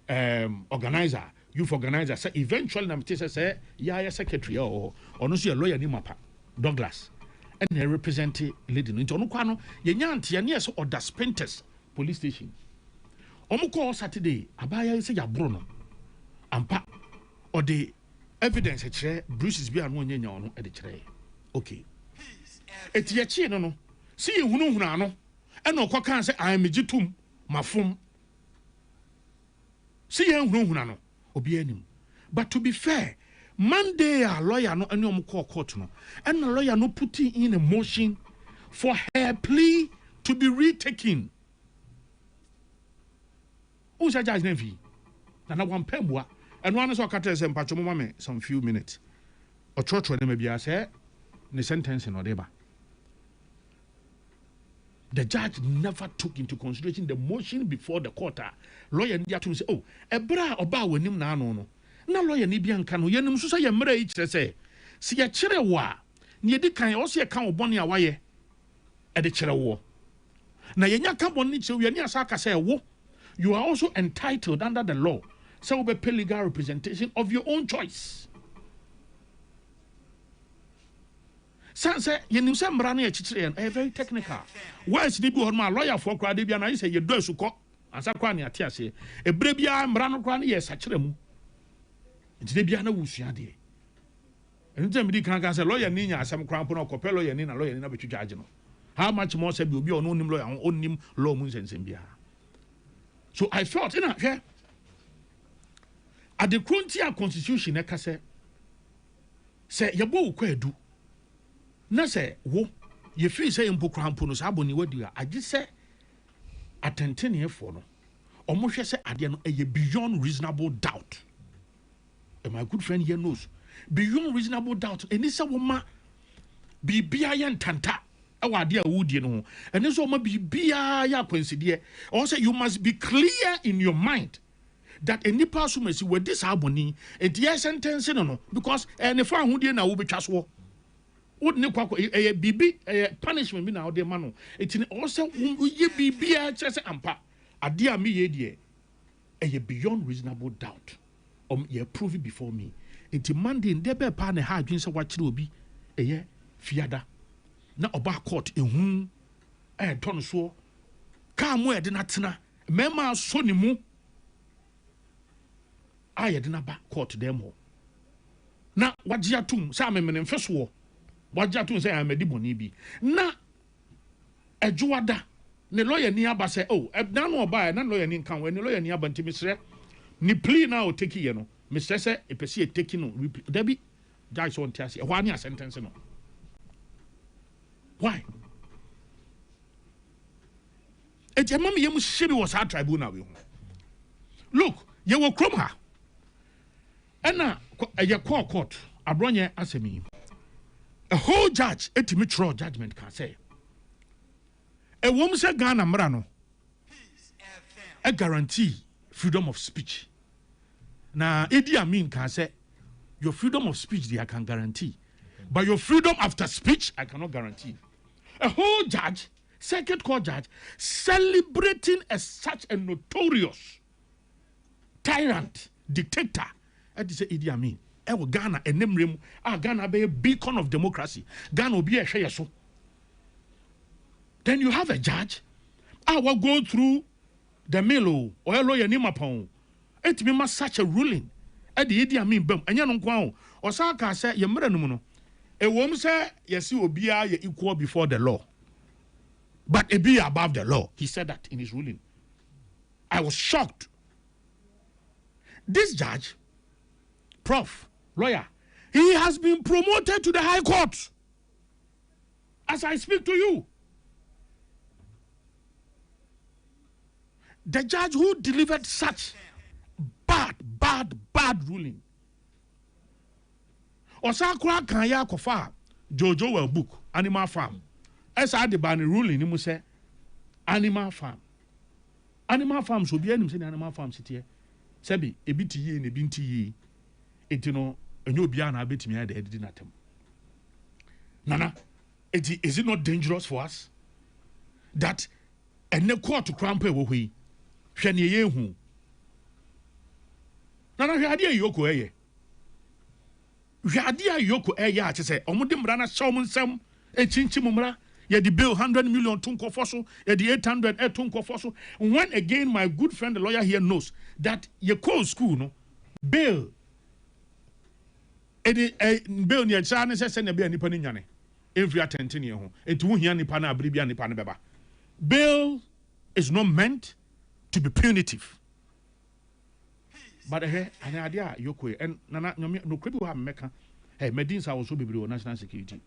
organizer, youth organizer. Say eventually, I'm say, yeah, secretary or no, see a lawyer named Mapa Douglas, and he represented lady into Onukwano, Yanti, and yes, or the Spenters police station. Omuko Saturday, Abaya say ya Bruno, Ampa, or the evidence a chair, Bruce is being one year at the chair. Okay. It's your chin, no. See you no, and no can say I am a jitum, mafum. See you no, obienim. But to be fair, Monday a lawyer no any court no, and the lawyer no putting in a motion for her plea to be retaken. Who's a judge navy? And I want pembwa, and one is a cutters and patchomame some few minutes. Or church when maybe I say, the sentence in Odeba. The judge never took into consideration the motion before the court. Lawyer India to say, oh, a bra or bow when him no. No lawyer Nibian can who yenum so say a murder each say. See a chere wa. Near the kind also account bonny away at the chere war. Now yenya come on niche we near Saka say wo. You are also entitled under the law. So be pay legal representation of your own choice. Sanse yenim se mbra na echichire en very technical. Why is the bi my lawyer for kwade bia na say ye do asuko ansa kwa na ate ase. Ebre bia mbra no kwa na ye sachire mu. Ntide bia na wusua de. Enti me di kan say lawyer ni nya asem krampo na kopel lawyer ni na betwu charge no. How much more say bi obi ono nim lawyer onim law mu nsensem bia. So I felt in here at the Frontier Constitution e ka say yebo ukwa edu na say wo ye free say mpo krampo no sa boni wadi a agi say atɛntɛneɛfoɔ no ɔmo hwɛ sɛ adeɛ no ɛyɛ beyond reasonable doubt. And my good friend here knows beyond reasonable doubt. And this woman be and tanta. Our dear woody no. And this woman be ya coincide. Also, you must be clear in your mind that any person may see where this harmony and the sentence no because and if I would na will be just war. Wouldn't a bibi a punishment be now, dear mano. It's also ye be chess ampa. A dear me ye dear. A beyond reasonable doubt. Ye prove it before me. Inti Monday in debe pa ne ha adwin se wakyere obi eye fiada. Na oba court ehun ton so ka mo e de na tena mema so ni mu aye de na ba court dem ho. Na wagye atum se amemene mfeso wagye atum se amedi boni bi. Na adwoada ne lawyer ni aba se oh na no oba na lawyer ni kan we ne lawyer ni aba ntimi sre ni plea na o take ye no Mr. Say e pese e take no Debbie judge on tiase e ho ani a sentence no why e je mam yem hye was our tribunal we ho look ye wo krom ha ena ye court abronye asemi a whole judge etimi throw judgment can say e wom se Ghana mra no a guarantee freedom of speech. Now, Idi Amin can say, your freedom of speech, I can guarantee. But your freedom after speech, I cannot guarantee. A whole judge, circuit court judge, celebrating as such a notorious tyrant, dictator, as say Idi Amin. Ghana, a name, Ghana be a beacon of democracy. Ghana will be a share so. Then you have a judge, I will go through the Milo or lawyer Nimapon. It me must such a ruling. At the Idi Amin bem, and yan unquan, or Saka say, ye murder. A woman say, yes, you will be equal before the law. But a be above the law. He said that in his ruling. I was shocked. This judge, prof, lawyer, he has been promoted to the High Court. As I speak to you. The judge who delivered such bad ruling. Osakura kan ya kofa Jojo well book Animal Farm. Esa de ban ruling ni mu say Animal Farm. Animal Farm so bi anim say Animal Farm sitie. Sebi ebi ti yi na ebi nti yi. Enti no enyo obi a na betimi ya de edidi natem. Nana, is it not dangerous for us that ene court krampa wo hwi? Hwe ne ye hu. Nana hwe ade yoko eye. Hwe ade yoko eye a chese omode mra na hye nsam echinchi mumra ye the bill 100 million tunko foso ye the 800 tunko foso. When again my good friend the lawyer here knows that ye call school no bill bill ni cha ne se na bia nipa ni nyane every attention ye ho etu hia nipa na abri bia nipa ne beba. Bill is not meant to be punitive. But hey, and idea yoko and nana no creepy wa meka. Hey, Medins are also be national security.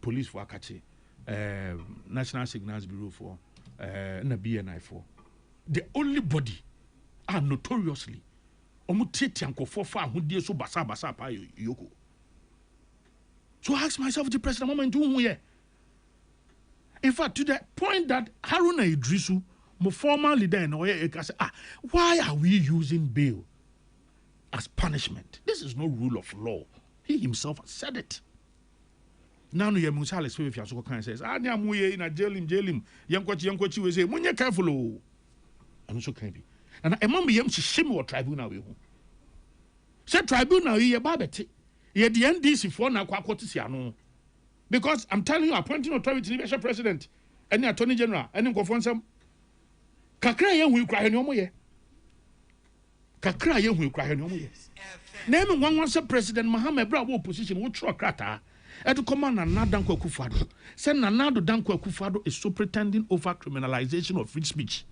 Police for Akachi, National Signals Bureau for na BNI for. The only body are notoriously omutetianko for far who dear so basa pa yoko. So I ask myself the president moment who here. In fact, to the point that Haruna Idrisu, my former leader in Oye, say, why are we using bail as punishment? This is no rule of law. He himself has said it. Now, no, Musales, if you so kind says, Muye in a jail him, Yankochi, we say, Munya careful. And so can be. And I remember him to shame or tribunal. Said tribunal, ye babette, ye the NDC for now, Quacotiano. Because I'm telling you, appointing authority, the president, any attorney general, any conference. Kakra ye hu kra he no mo ye. Kakra ye hu kra he no mo ye. Name one say President Mohammed bra wo position wo tro krata. E to come na Danko Akufo-Addo. Say Nana Danko Akufo-Addo is so pretending over criminalization of free speech.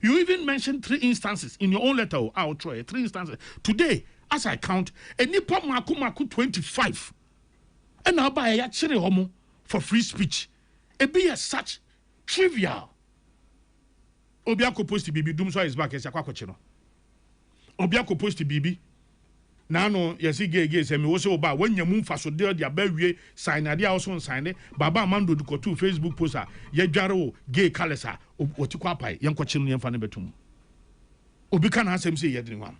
You even mentioned 3 instances in your own letter. I'll try 3 instances. Today, as I count, a nipa maku 25. And now by a chiri homo for free speech. It be as such trivial Obiako post bibi dum so is back esi akwakoche no. Obiako post bibi na no yesi gege se me wo se oba wanya mu mfaso de abawie sign ade a wo so sign baba amando du kotu Facebook poster ye dware wo gay kalesa otikwa pai ye nkwoche no ye mfa ne betum. Obi kan asem say ye dini wam.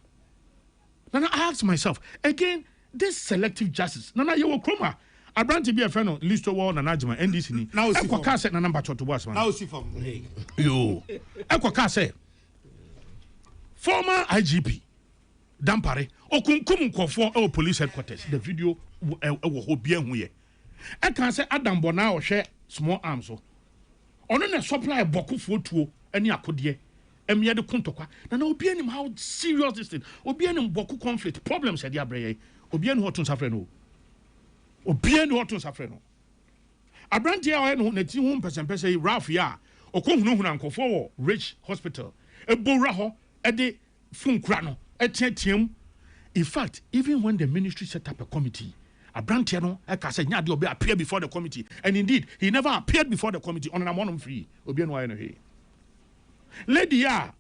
Nana I ask myself again this selective justice nana ye wo kroma Abranti be a friend of Listo Wall and Najma NDC ni. Now see for cassette na number 2 boss man. Now see for yo. Ekwa cassette. Former IGP Dampare okunkum nkofo e police headquarters. The video wo ho bia hu ye. E kan say Adam Bona o hwe small arms so. Ono na supply bokufo tuo ani akode. Emye de kontokwa. Na obi anim how serious this thing. Obi anim boku conflict problems e dia breye. Obi anim hotun safre no. Obia ni hotun safre no. Abranti a no na ti hu mpesempese Ralph ya. Okohunu nkofo wo Rich Hospital. Ebora ho e de funkura no. Etietiam. In fact, even when the ministry set up a committee, Abranti no e ka say nya de obi appear before the committee. And indeed, he never appeared before the committee on an amount free. Obi no no he. Lady ya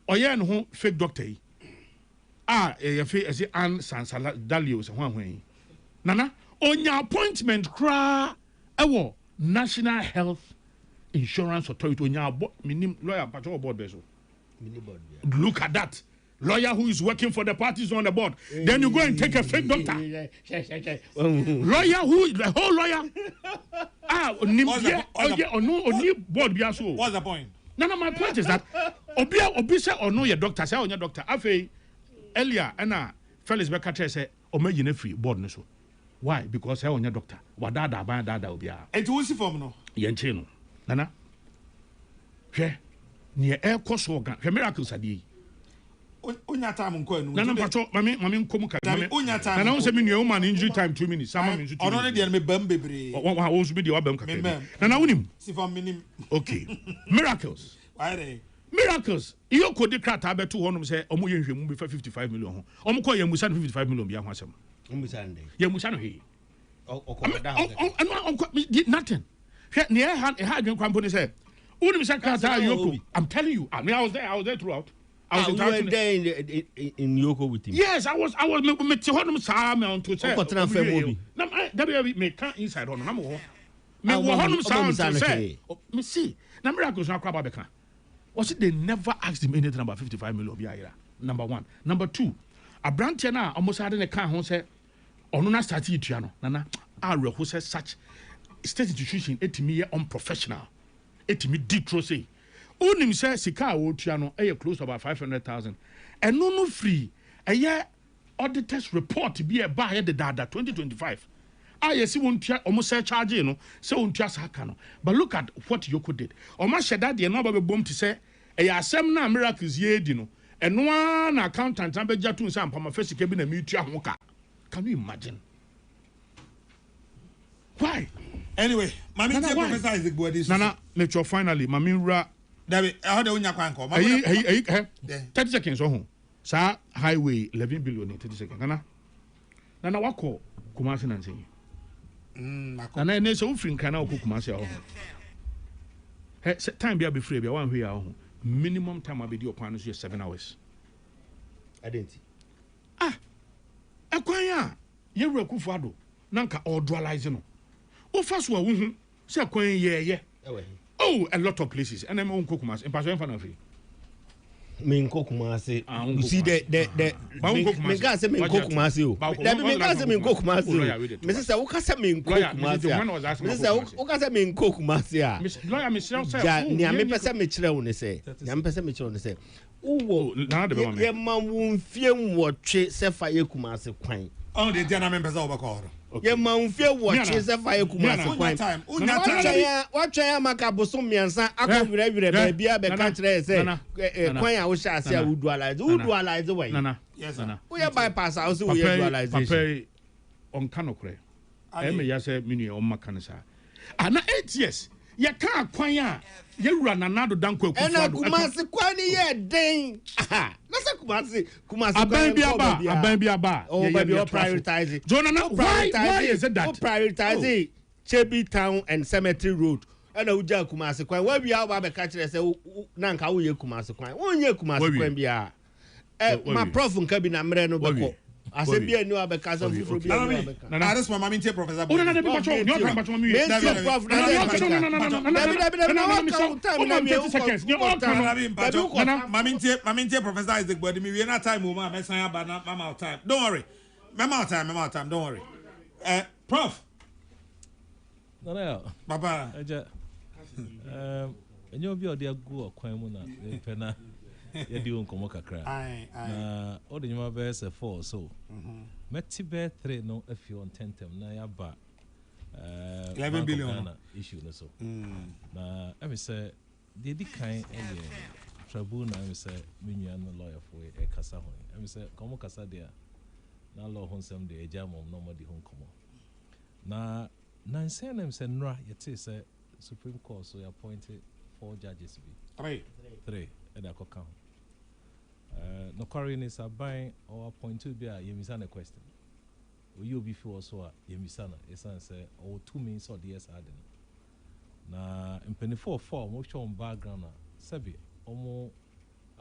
oye no ho fake doctor yi. E fe ese Ann Sansala Dalio se hwan. Nana onya appointment kra ewo National Health Insurance Authority onya minim lawyer patrol board bezo. Look at that. Lawyer who is working for the parties on the board. Then you go and take a fake doctor. Lawyer who the whole lawyer. Board be so. What's the point? No, my point is that obi say or no your doctor say on your doctor. Afei earlier na Felix Bekatre say o me yine free board no so. Why? Because I on your doctor. Wadada ban dada obi a. And to see form no. Ye nche no. Nana. Hwe. Ne e koso organ. Hwe miracles adi. Onya time nko enu. Nana pacho mami nkomu ka. Onya time. Nana won say me nua woman injury time 2 minutes. Sama me 2 minutes. Ono ne de me bam bebre. Won so be de wa bam ka. Nana wonim. See form minim. Okay. Miracles. Why dey? Miracles. Iyo kodi krata beto honum say omo ye nhwemu be 55 million ho. Omo ko ye musa 55 million bia ho asem. Umusande. Ye musa no he. Nothing. Ne ha dwen kwampo ne say unim say krata Yoko. I'm telling you. I mean I was there throughout. I was there in Yoko with him. Yes, I was me te honum sa me on to say. Na me can inside honum na mo. Me wo honum sa on to say. Me see. Na Miracles na kwaba beka. Was it they never asked him anything about 55 million biya. Number 1. Number 2, Abranti na almost had in a car who said ono na start itua no nana are who says such state institution etimi unprofessional etimi ditro say onim say sika wo tua no close to about 500,000 and no free auditors report be a buy the data 2025 yesi won tua almost say charge no say won tua saka no but look at what Yoko did o ma sheda de no ba be bom to say asem na Miracles ye di no eno na accountant na be jatu nsa mpama fasika bi na mi tua ho ka. Can you imagine? Why? Anyway, Mami Professor Isaac Boadi. Nana, let you finally, Mami Ra. David, how do you know? 30 seconds. Oh, sir, highway 11 billion 30 seconds. Nana, what call Kumasi and saying? Nana, and there's a friend can now cook Kumasi. Time be free, be one way. Minimum time I'll be your partners here 7 hours. I didn't. Akwanya ye reku fado nanka ordualize no o faso a wuhu se akwanya ye a lot of places and I'm on Kokumas in Passion Fanafi me Kokumasi you see the me can say me Kokumasi me can say me Kokumasi me say who can say me Kokumasi me say who can say me Kokumasi lawyer me say ja ni am pese me kire wo ne say ni am pese me kire wo ne say uwo ye ma wonfie nwotwe se fa ye Kumasi kwan on the dia na me pese obakọ ye ma wonfie nwotwe se fa ye Kumasi kwan watwa ya maka boso miensa akowirewire ba bia be ka kire se kwan ya wo sha ase a udualize why yes na we bypass house we udualization papa on kanokre me ya se mini o maka ne sa ana 8 years ye ka kwan a ye wura nanado danko akufado ena Kumasi kwan ye den na se Kumasi aban bi aba oh baby prioritize Jonah why is it that prioritize Chebi Town and Cemetery Road ɛna wogya kumase kwan wabi a woba bɛka kyerɛ sɛ na nka woyɛ kumase kwan wonyɛ kumase kwan bia ma prof nka bi na mmerɛ no bɛkɔ asɛ bia ni wabɛka sɛ foforɔ bia ni wabɛka this mama mintie professor Oh, no, bacho, you are bacho mami. Mentie prof na No, 30 seconds. You all can. Mamintie professor Isaac Body me we na time o ma mesan aba na mama time. Don't worry. Mama time, don't worry. Prof. No. Baba. Eja. Enyo bi odi agu okwan mu na pena ye di onkomo kakra. Na odi nyuma be se 4 so. Meti be 3 no afi on tentem na ya ba 11 billion issue no so. Na emi say the di kan tribunal emi say menua no lawyer for e kasa ho. Emi say komo kasa dia na law hon sem de eja mom no mo di hon komo. Na say emi say nra yete say Supreme Court so appointed 4 judges be 3 e da koka ho. No quarry is a buying or appointed be a yemisana question. You be for so a yemisana esan say or 2 minutes or DS adding. Na in 24 mo show background sabi omo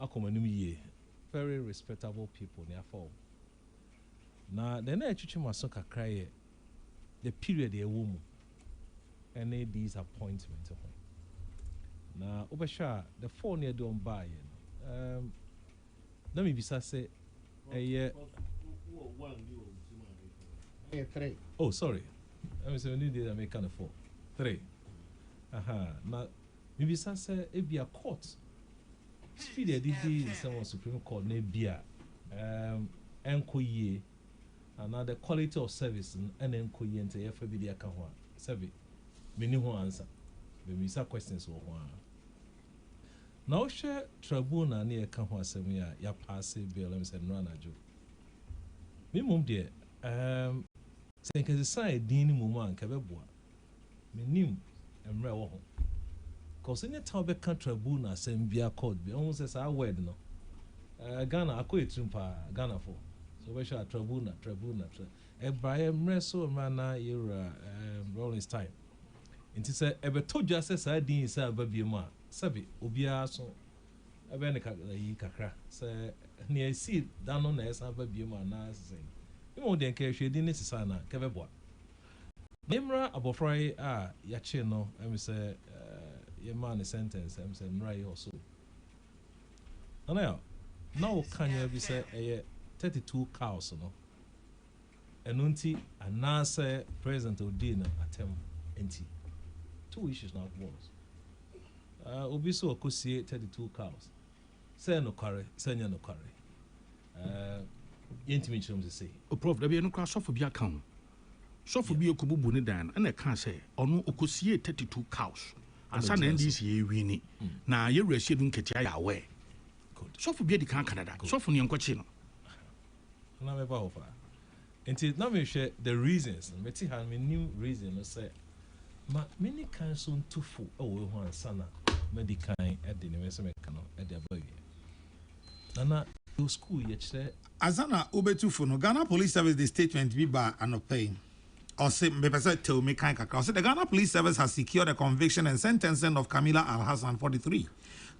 akomanum ye very respectable people near fall. Na the na echichi maso kakra ye the period e wo mu any these appointments na obesha the 4 near do on buy let me be say oh sorry let me say we need make kind of 4 3 na maybe say e be a court speed e did some Supreme Court na bia enkoye and the quality of service and enkoye ente e fa bi dia ka ho sabi meni ho answer me say questions wo ho now share tribunal na e ka ho asem ya pass bill let me say no anajo me mum de say ke say din mu ma nka beboa me nim emre wo ho cause any time be kan tribunal asem bia court bi on say say word no Ghana akọ etum pa Ghana for so we share tribunal e brae emre so ma na yera rolling time nti say e be to dwa say say din say ababie mu a sabi obia so ebe ne kakra say ne esi dano na esa ababie mu na say imo den ka hwedi ne sisa na ka beboa nemra abofrai a ya che no em say ye man sentence em say nra ye also now kanya bi say 32 cows no enunti anase president odina atem enti 2 issues now was obi so okosie 32 cows say no kware say nya no kware yentimi chum say O prof da bi no kwa sofo bi aka ho sofo bi ekobubu ne dan na ka say ono okosie 32 cows ansa na ndc ye wini na ye wrese du nketia ya we sofo bi di kan Canada sofo ne enkochi no na me ba ofa enti na me share the reasons me ti han me new reason no say ma many kan so ntufo e wo ho ansa na medical e de ne me se me kan no e de abawi na school ye chere Azana Ubetufo no Ghana Police Service the statement be by anopay. Or say me person tell me kind kakra. So the Ghana Police Service has secured the conviction and sentencing of Kamila Al-Hassan 43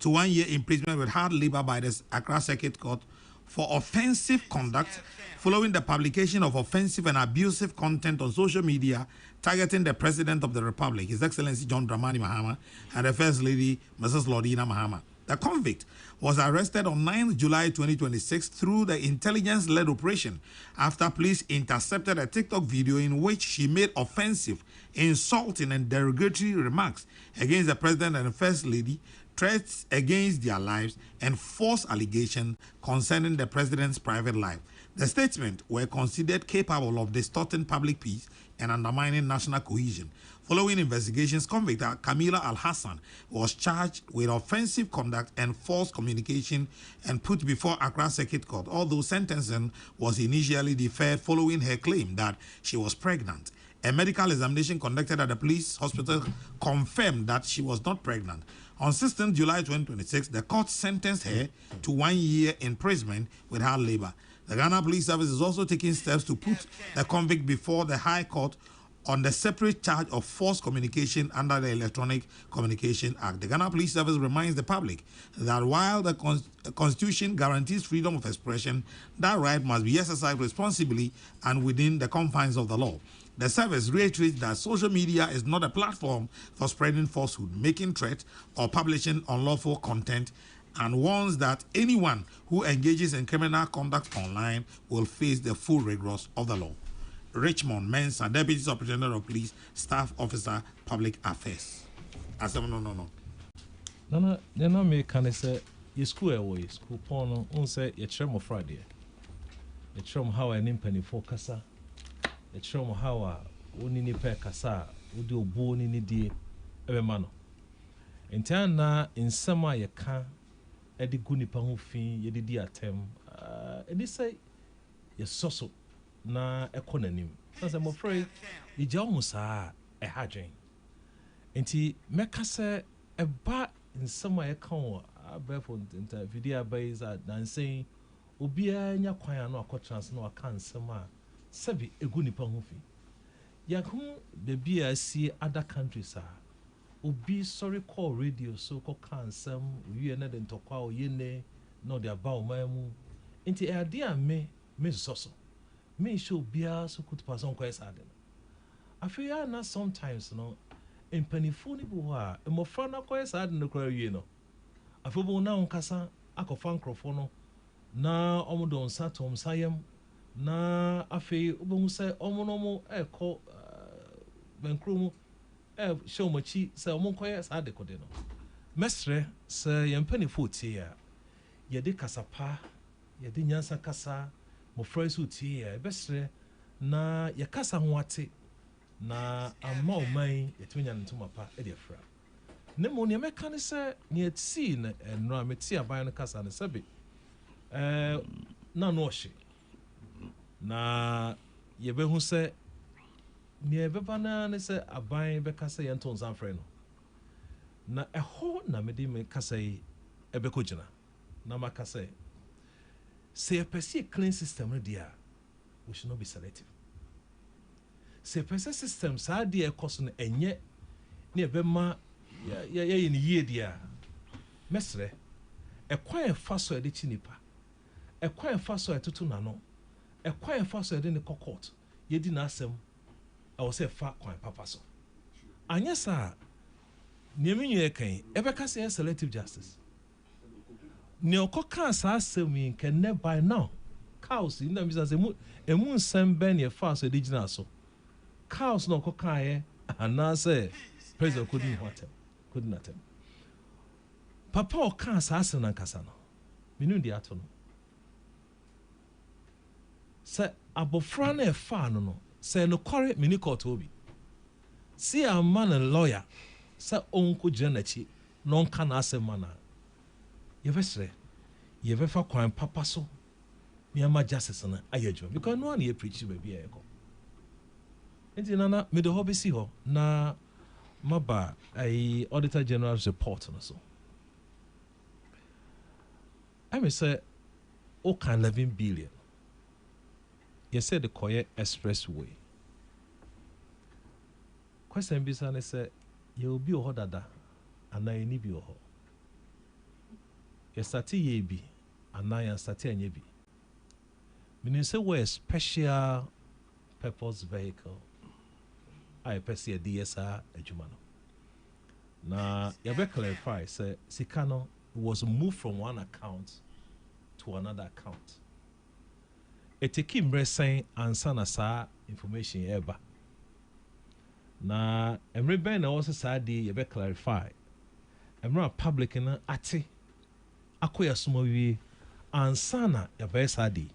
to 1 year imprisonment with hard labor by the Accra Circuit Court for offensive conduct following the publication of offensive and abusive content on social media targeting the President of the Republic, His Excellency John Dramani Mahama, and the First Lady, Mrs. Lordina Mahama. The convict was arrested on 9 July 2026 through the intelligence-led operation after police intercepted a TikTok video in which she made offensive, insulting, and derogatory remarks against the President and the First Lady, threats against their lives, and false allegations concerning the President's private life. The statements were considered capable of distorting public peace and undermining national cohesion. Following investigations, convict Kamila Al-Hassan was charged with offensive conduct and false communication and put before Accra Circuit Court, although sentencing was initially deferred following her claim that she was pregnant. A medical examination conducted at the police hospital confirmed that she was not pregnant. On 16 July 2026, the court sentenced her to 1 year imprisonment with hard labor. The Ghana Police Service is also taking steps to put the convict before the High Court on the separate charge of false communication under the Electronic Communication Act. The Ghana Police Service reminds the public that while the Constitution guarantees freedom of expression, that right must be exercised responsibly and within the confines of the law. The service reiterates that social media is not a platform for spreading falsehood, making threats, or publishing unlawful content, and warns that anyone who engages in criminal conduct online will face the full rigors of the law. Richmond Mensah, Deputy Superintendent of Police, Staff Officer, Public Affairs. I said, no. Nana, then I make can say, your school away, school porno, on say, your chum Friday. Your chum how an impany for Cassa. Your chum how a only pair Cassa, would do born in the day, every man. In turn, now, in summer, you can. Edi guni pahufin ye didi atem edi say ye soso na ekonanim na say mo frey ye ja omusa hadwen enti meka say eba nsema ye kan o abefo nta video abayiza dancing obia nya kwan ano akotrans na aka nsema sabi eguni pahufin ya hu bebi asi other countries obi sorry call radio so call cansem we na den tokwa o yene no de about mamu enti ade a me soso me show bia so could pass on quite sad afia na sometimes no empanifo ni bo a emofra na quite sad no kra wie no afobo na onkasa akofa nkrofo no na omodo nsa tom sayem na afi obo se omonomo ekọ bankromu show machi say omonkoye sa de kode no mesre say yempani fotie ya ye de kasapa ye de nyansa kasa mo fresh utie ya besre na ye kasa ho ate na ama oman ye twenya ntoma pa e de fra ne mo ne meka ne say ne ati na enra meti aban no kasa ne sabe na no hye na ye be hu say ne beba na ne se aban be kasa ye nton sanfre no na eho na me de me kasa yi ebe ko gina na makasa se pese clean system no dia we should not be selective se pese system sa de e koso no enye ne ebe ma ye ni ye dia mesre ekwan fa so e de chinipa ekwan fa so e tutu na no ekwan fa so e de ne court ye di na asem I was say far kwan papa so anya sa niemi nwe kan ebeka say selective justice ne okoka sa asemi can ne by now cows in them say emu nsem ben ye fa so digina so cows no okoka ye ana say president couldn't atem papa oka sa asem na nkasa no minu di ato no say abofra na e fa no say no correct mini court obi see a man and lawyer say onko jenachi non kan asem mana ye vesre ye vefa kwan papa so me ama justice na ayejo because no one ye preach be bia e ko enti nana me the hobby see ho na maba ai auditor general's report no so I may say o kan 11 billion. You said the Koye Expressway. Question bisane say you will be a dada and I need you. You start ye be and I start ye be. Meaning say we a special purpose vehicle. I perceive a DSR ejumano. Now you better clarify say Sikano was moved from one account to another account. Eteki mresen ansa na saa information eba na emreben na also saa de ye be clarify emra public na ate akoya soma wie ansa na ye be saa de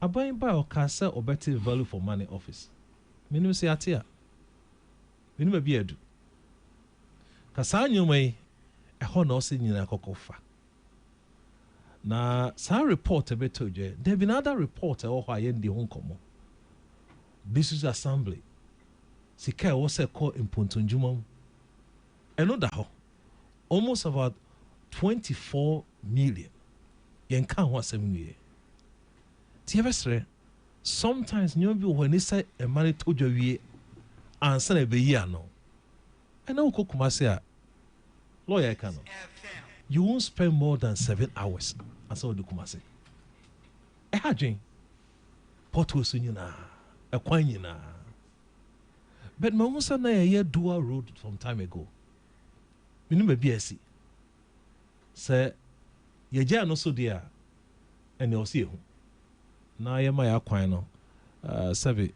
aban ba o ka say obeti value for money office menu say ate a menu ma bi adu ka saa nyoma yi eho na o se nyina kokofa na sa report a bit toje there been another report or why in the home komo this is assembly sika was a call in Pontonjuma another almost about 24 million yen kan ho asem wie ti ebesre sometimes you know when they say a man told you and send a year no. And now Kokuma say lawyer can you won't spend more than 7 hours. And so do Kumasi. A hajin pot was in a quine na. But Mamusa na a year dual road some time ago. Minimum BSC. Say ye jay no so dear and you'll see who. Now ye my aquino Savi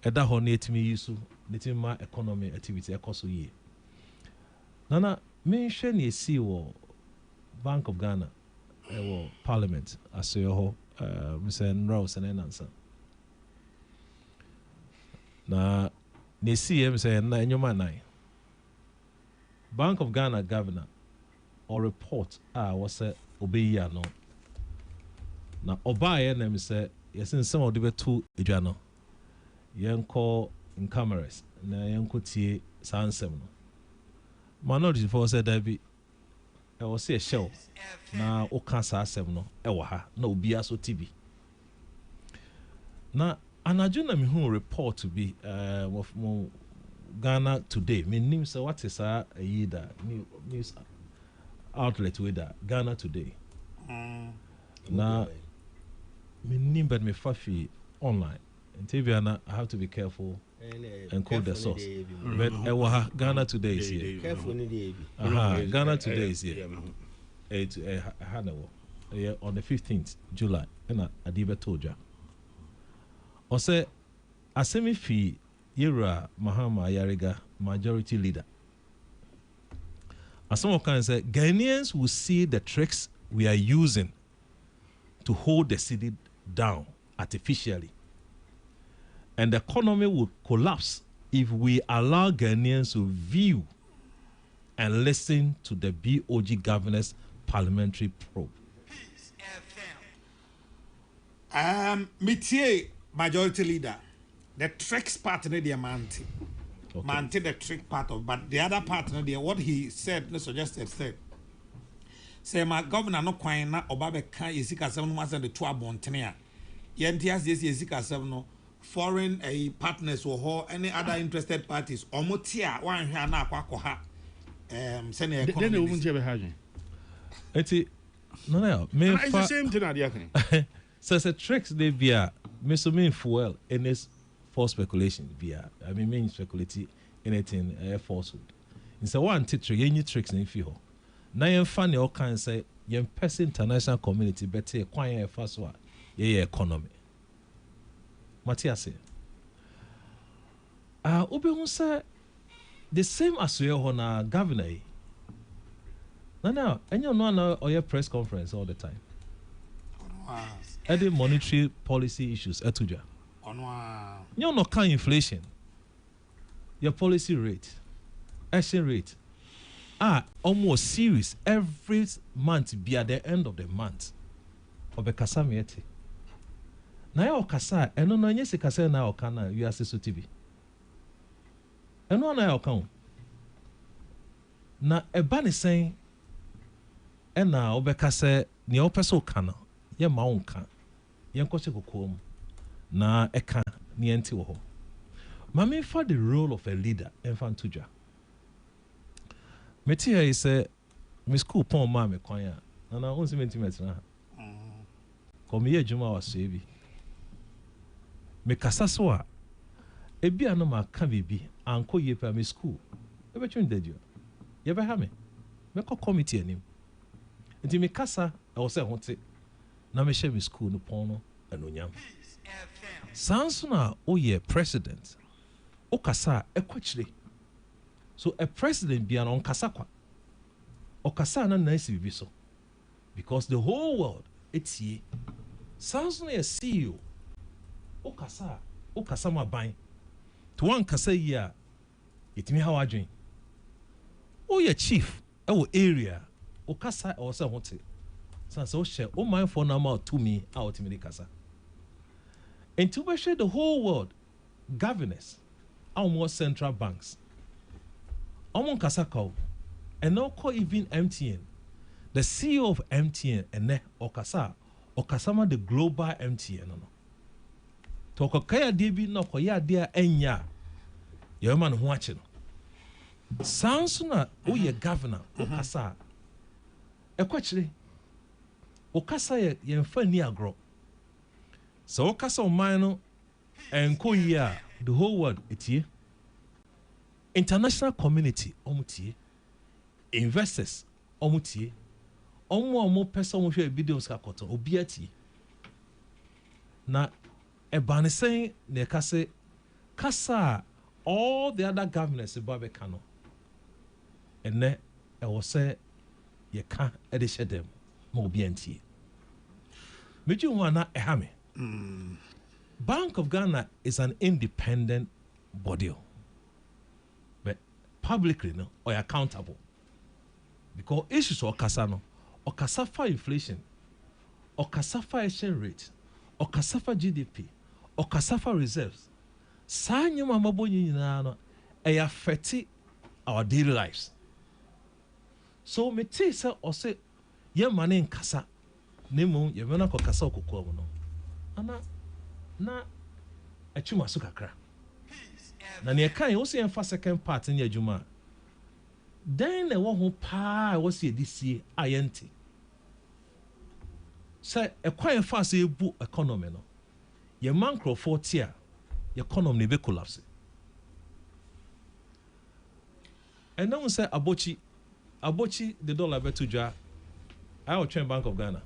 Eda honate me use to my economy activity across ye. Nana mention ye see Bank of Ghana Parliament as your Mr. Rouse and answer. Na ne see him say na nyoma nine. Bank of Ghana governor or report was say obey ya no. Na oba na me say yes in some of the two edwano. Yen call in cameras na yen ko tie sansem no. Minority for said that be I was say a show na o cancer asem no e wo ha na obi aso TV. Na anajuna me hu report to be of Ghana Today. Me name say what is a yida news outlet with that Ghana Today. Na me name but me fafi online. And TV I have to be careful and call the source. But Ghana Today is here. Ghana Today is here. On the 15th July, and I did told you. I say, Asemi fi Yera Mahama Yariga, majority leader. As someone can say, Ghanaians will see the tricks we are using to hold the city down artificially. And the economy would collapse if we allow Ghanaians to view and listen to the BOG governor's parliamentary probe. Métier majority leader, the tricks part of the Manti. Okay. Manti the trick part of, but the other part of the what he said, no suggested said. Say my governor no quite na Obabe can Yesika 7 months and the 2 Bontenea. Yentias Yesika 7 no. Foreign partners or any other interested parties omotia one here na kwakoha send economy then they won't have having no it's the same thing at the so it's a tricks they via mean fuel in this for speculation via I mean speculate anything falsehood in so one teacher any tricks in feel na yen fan all can say yen person international community better kwan first one yeah economy Matthias, Obi say the same as we are governor. No, and you know or your press conference all the time. Any monetary policy issues, etuja. You know, kind inflation. Your policy rate, action rate, almost serious every month. Be at the end of the month. Obekasamiete. Na ya okasa eno no anye sikasa na okana wiase so TV eno na ya okan na eba ne sen ena obekasa ne opese okana ye ma wonka ye nkoche kokom na eka ne enti wo ho ma me for the role of a leader enfantuja meti here say me school pon ma me kwan ya na onsi mentimeter na komi ye juma wasebi me kasa so a ebi ano ma ka bibi anko ye pa me school e be twin dadio ye be ha me ko committee anim nti me kasa e wo se hote na me share me school no pon no anonyam sanso na o ye president o kasa e kwachire so a president bi an kasa kwa o kasa na na isi bibi so because the whole world etie sanso na ye CEO Okasa ma ban to one kasa yi a etimi ha wadwen o ye chief e wo area okasa e wo se hote sanse o share o man for na ma to me a o timi kasa and to be share the whole world governors almost central banks almost kasa ka and now call even MTN the CEO of MTN and okasa ma the global MTN no to kokaya de bi na koya de enya ye man ho ache no sanso na wo ye governor wo kasa ekwachire wo kasa ye mfa ni agro so wo kasa o man no enko yi a the whole world etie international community omutie investors omutie omo pesa omo hwe videos ka koto obi atie na ebane sen ne kasa all the other governors babe kano ene e wo se ye ka e de hyedem mo obi antie meji ho na e ha me Bank of Ghana is an independent body, but publicly no or accountable because issues or kasano or kasafa inflation or kasafa exchange rate or kasafa GDP or kasafa reserves sanyo mamabo nyina no e affect our daily lives. So me say or say ye mane nkasa nemu ye mena ko kasa okoko no ana na achuma so kakra na ne kan wo se emfa second part in adwuma dan na wo ho pa wo se edisie ayente say ekwan fa se ebu economy no ye man crofo tia ye economy be collapse and now say abochi the dollar betu dwa I will train Bank of Ghana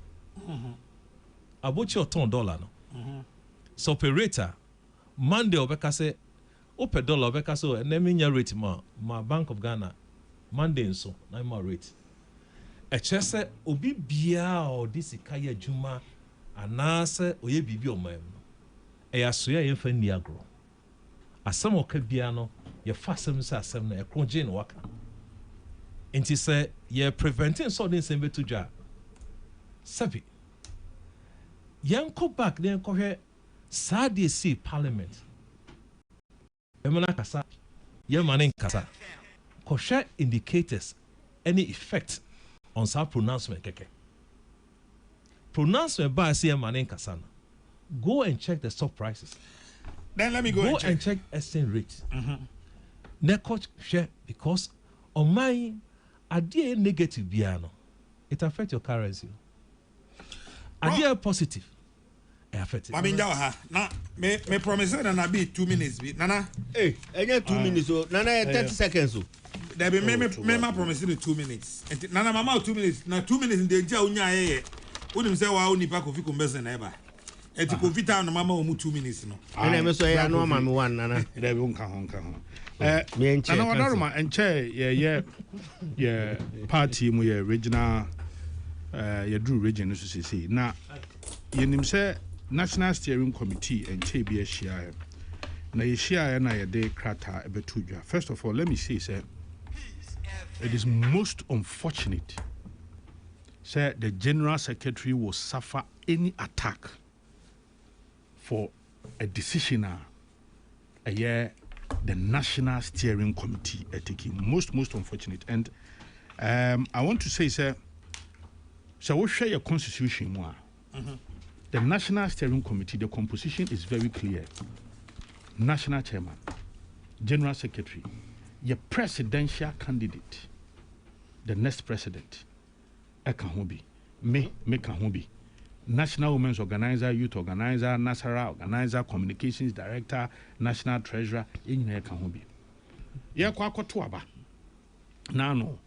abochi o ton dollar no so operator Monday obeka say ope dollar obeka so and then minya rate ma Bank of Ghana Monday so na ma rate e chese obi bia o disi kaya juma anase oye bibi o mam e asoya ye fa ni agro asem oka bia no ye fa asem se asem na e kronje no waka enti se ye preventing so den sem betu dwa sabi yanko back then ko hwe Sadi see parliament. Emana kasa, yemane kasa. Kosha indicators any effect on some pronouncement keke. Pronouncement by see yemane kasa. Go and check the stock prices. Then let me go and check exchange rate. Neko share because on my idea negative biano, it affects your currency. Idea positive. Mami ha na me promise na be 2 minutes bi nana enye 2 minutes o nana 30 seconds o there be me promise 2 minutes nana mama 2 minutes na 2 minutes dey ja onya ye unim say wa onipa kofi kombese na eba eti kofi ta na mama o mu 2 minutes no ene me so ya no mama 1 nana there be nka ho nana wadaruma enche ye party mu ye regional ye do region so say na yenim say National Steering Committee and KBSCI. Na yeshia na yede krata ebetujwa. First of all, let me say, sir, it is most unfortunate, sir, the General Secretary will suffer any attack for a decision the National Steering Committee taking. Most unfortunate. And I want to say, sir, so we share your constitution more. The National Steering Committee, the composition is very clear. National Chairman, General Secretary, your presidential candidate, the next president, Ekahobi, me Kahobi, National Women's Organizer, Youth Organizer, Nasara Organizer, Communications Director, National Treasurer, in Ekahobi. Ya kwa tuaba. No.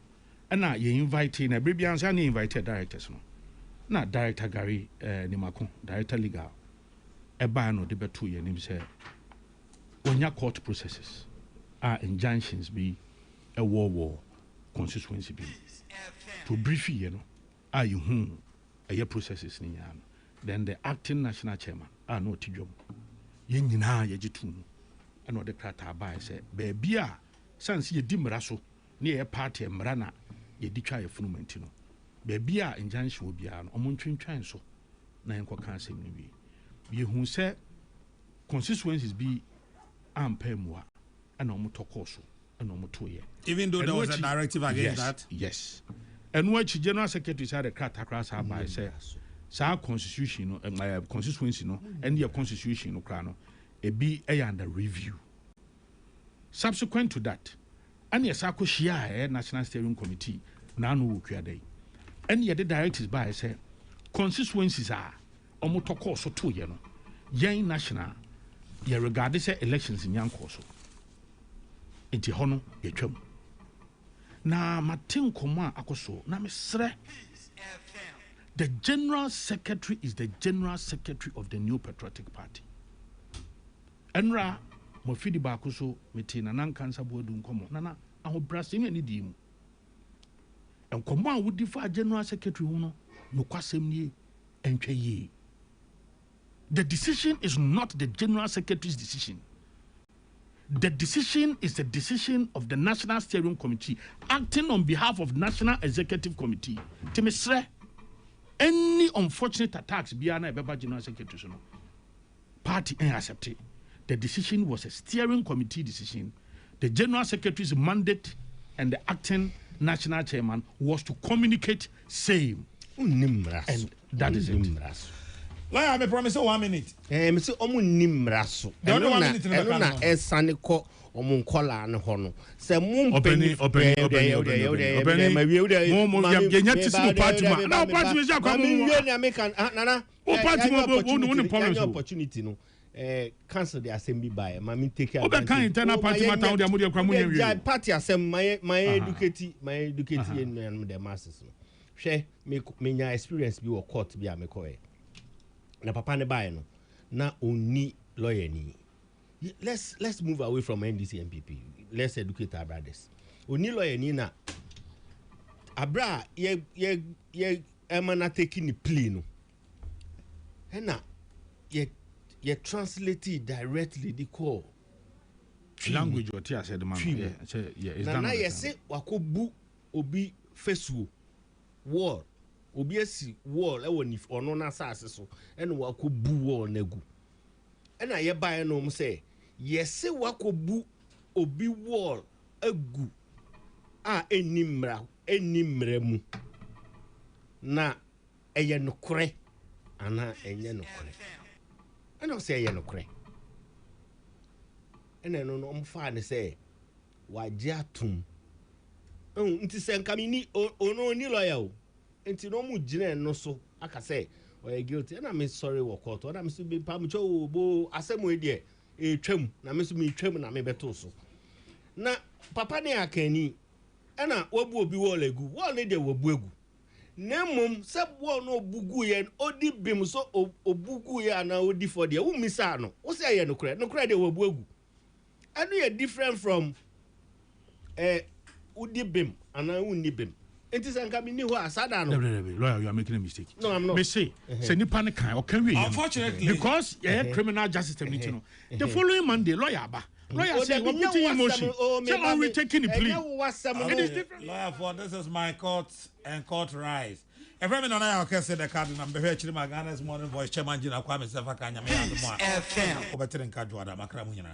And now you invite in a Bibians and invited directors. Na Director Gary Nimako, Director Legal. Eba no debe 2 years nim say onya court processes injunctions be a war constituency be to brief you know you a processes ni yan then the acting national chairman no tidwom ye nyina ye gitu and no the krata ba say be bia sanse ye di mra so ne ye party mra na ye di twa ye funumenti no baby a injunction will be an omuntwintwan so na enko kan asem ni bi ye hu se constituencies be ampemwa and omutoko so and omutoye even though there was a directive against that. Yes, and what General Secretary said the crack across her by say sa constitution no constituency no and your constitution no krano ebi under review. Subsequent to that, and yes, I could share National Steering Committee, Nanu Kuade. And yet the directives by say constituencies are omotoko so two yeno. Yang national, ye regard this elections in Yang Koso. Enti hono ye twam. Na matin koma akoso na mesre. The General Secretary is the General Secretary of the New Patriotic Party. Enra mofidi bakuso metina nan kansa bodu nkomo nana aho brasem ni di mu. Enkomo a wodi fa General Secretary hu no kwasem nie entwe yi. The decision is not the General Secretary's decision. The decision is the decision of the National Steering Committee acting on behalf of National Executive Committee. Timesre any unfortunate attacks beyond a General Secretary party ain't accepted. The decision was a steering committee decision. The General Secretary's mandate and the acting national chairman was to communicate same. And that is it. Lawyer, I promise you 1 minute. Me say omu nimraso. The only 1 minute in the eno na back. esane ko omu nkola ne ho no. Se mu Opening. Opportunity no. Cancel the assembly by me take care. Internal party matter the amudi kwa munye. Party assembly my educate in the masses no. Hwe me nya experience bi wo court bi a me ko na papa ne buy no na oni lawyer ni. Let's move away from NDC and PP. Let's educate our brothers. Oni lawyer ni na abra ye emana taking the plea no. Na ye translate it directly the call Language what I said man. Na ye say wakobu obi fesuo wall obi asi wall e woni ono na asase so ene wakobu wall na gu ena ye bae no m say ye say wakobu obi wall agu a enimra mu na eye nokore ana enye nokore ena say eye nokore ena no no mfa ne say waje atum nti se nka mi ni ono ni lawyer o nti no mu gina no so aka say o guilty na me sorry wo court na me so be pa me cho bo asemu e de e twam na me so me twam na me beto so na papa ne akani na wabu obi wall egu wall ne de wabu egu na mum se wall no obugu ye odi bim so obugu ye na odi for de wo misa no wo say ye no kra de wabu egu anu ye different from udi bim and uni bim. It is uncoming who are sad. Lawyer, you are making a mistake. No, I'm not. Me say, send panic or can we? Unfortunately, because criminal justice need to know. The following Monday, lawyer say we're putting in motion. So are we taking the plea? It is different. Lawyer for this is my court and court rise. Every minute I can say the card number here. Chima Ghana's morning voice chairman Jina Kwame Sefaka Nyame and more. FM. Obetere nkadwa da makra munyina.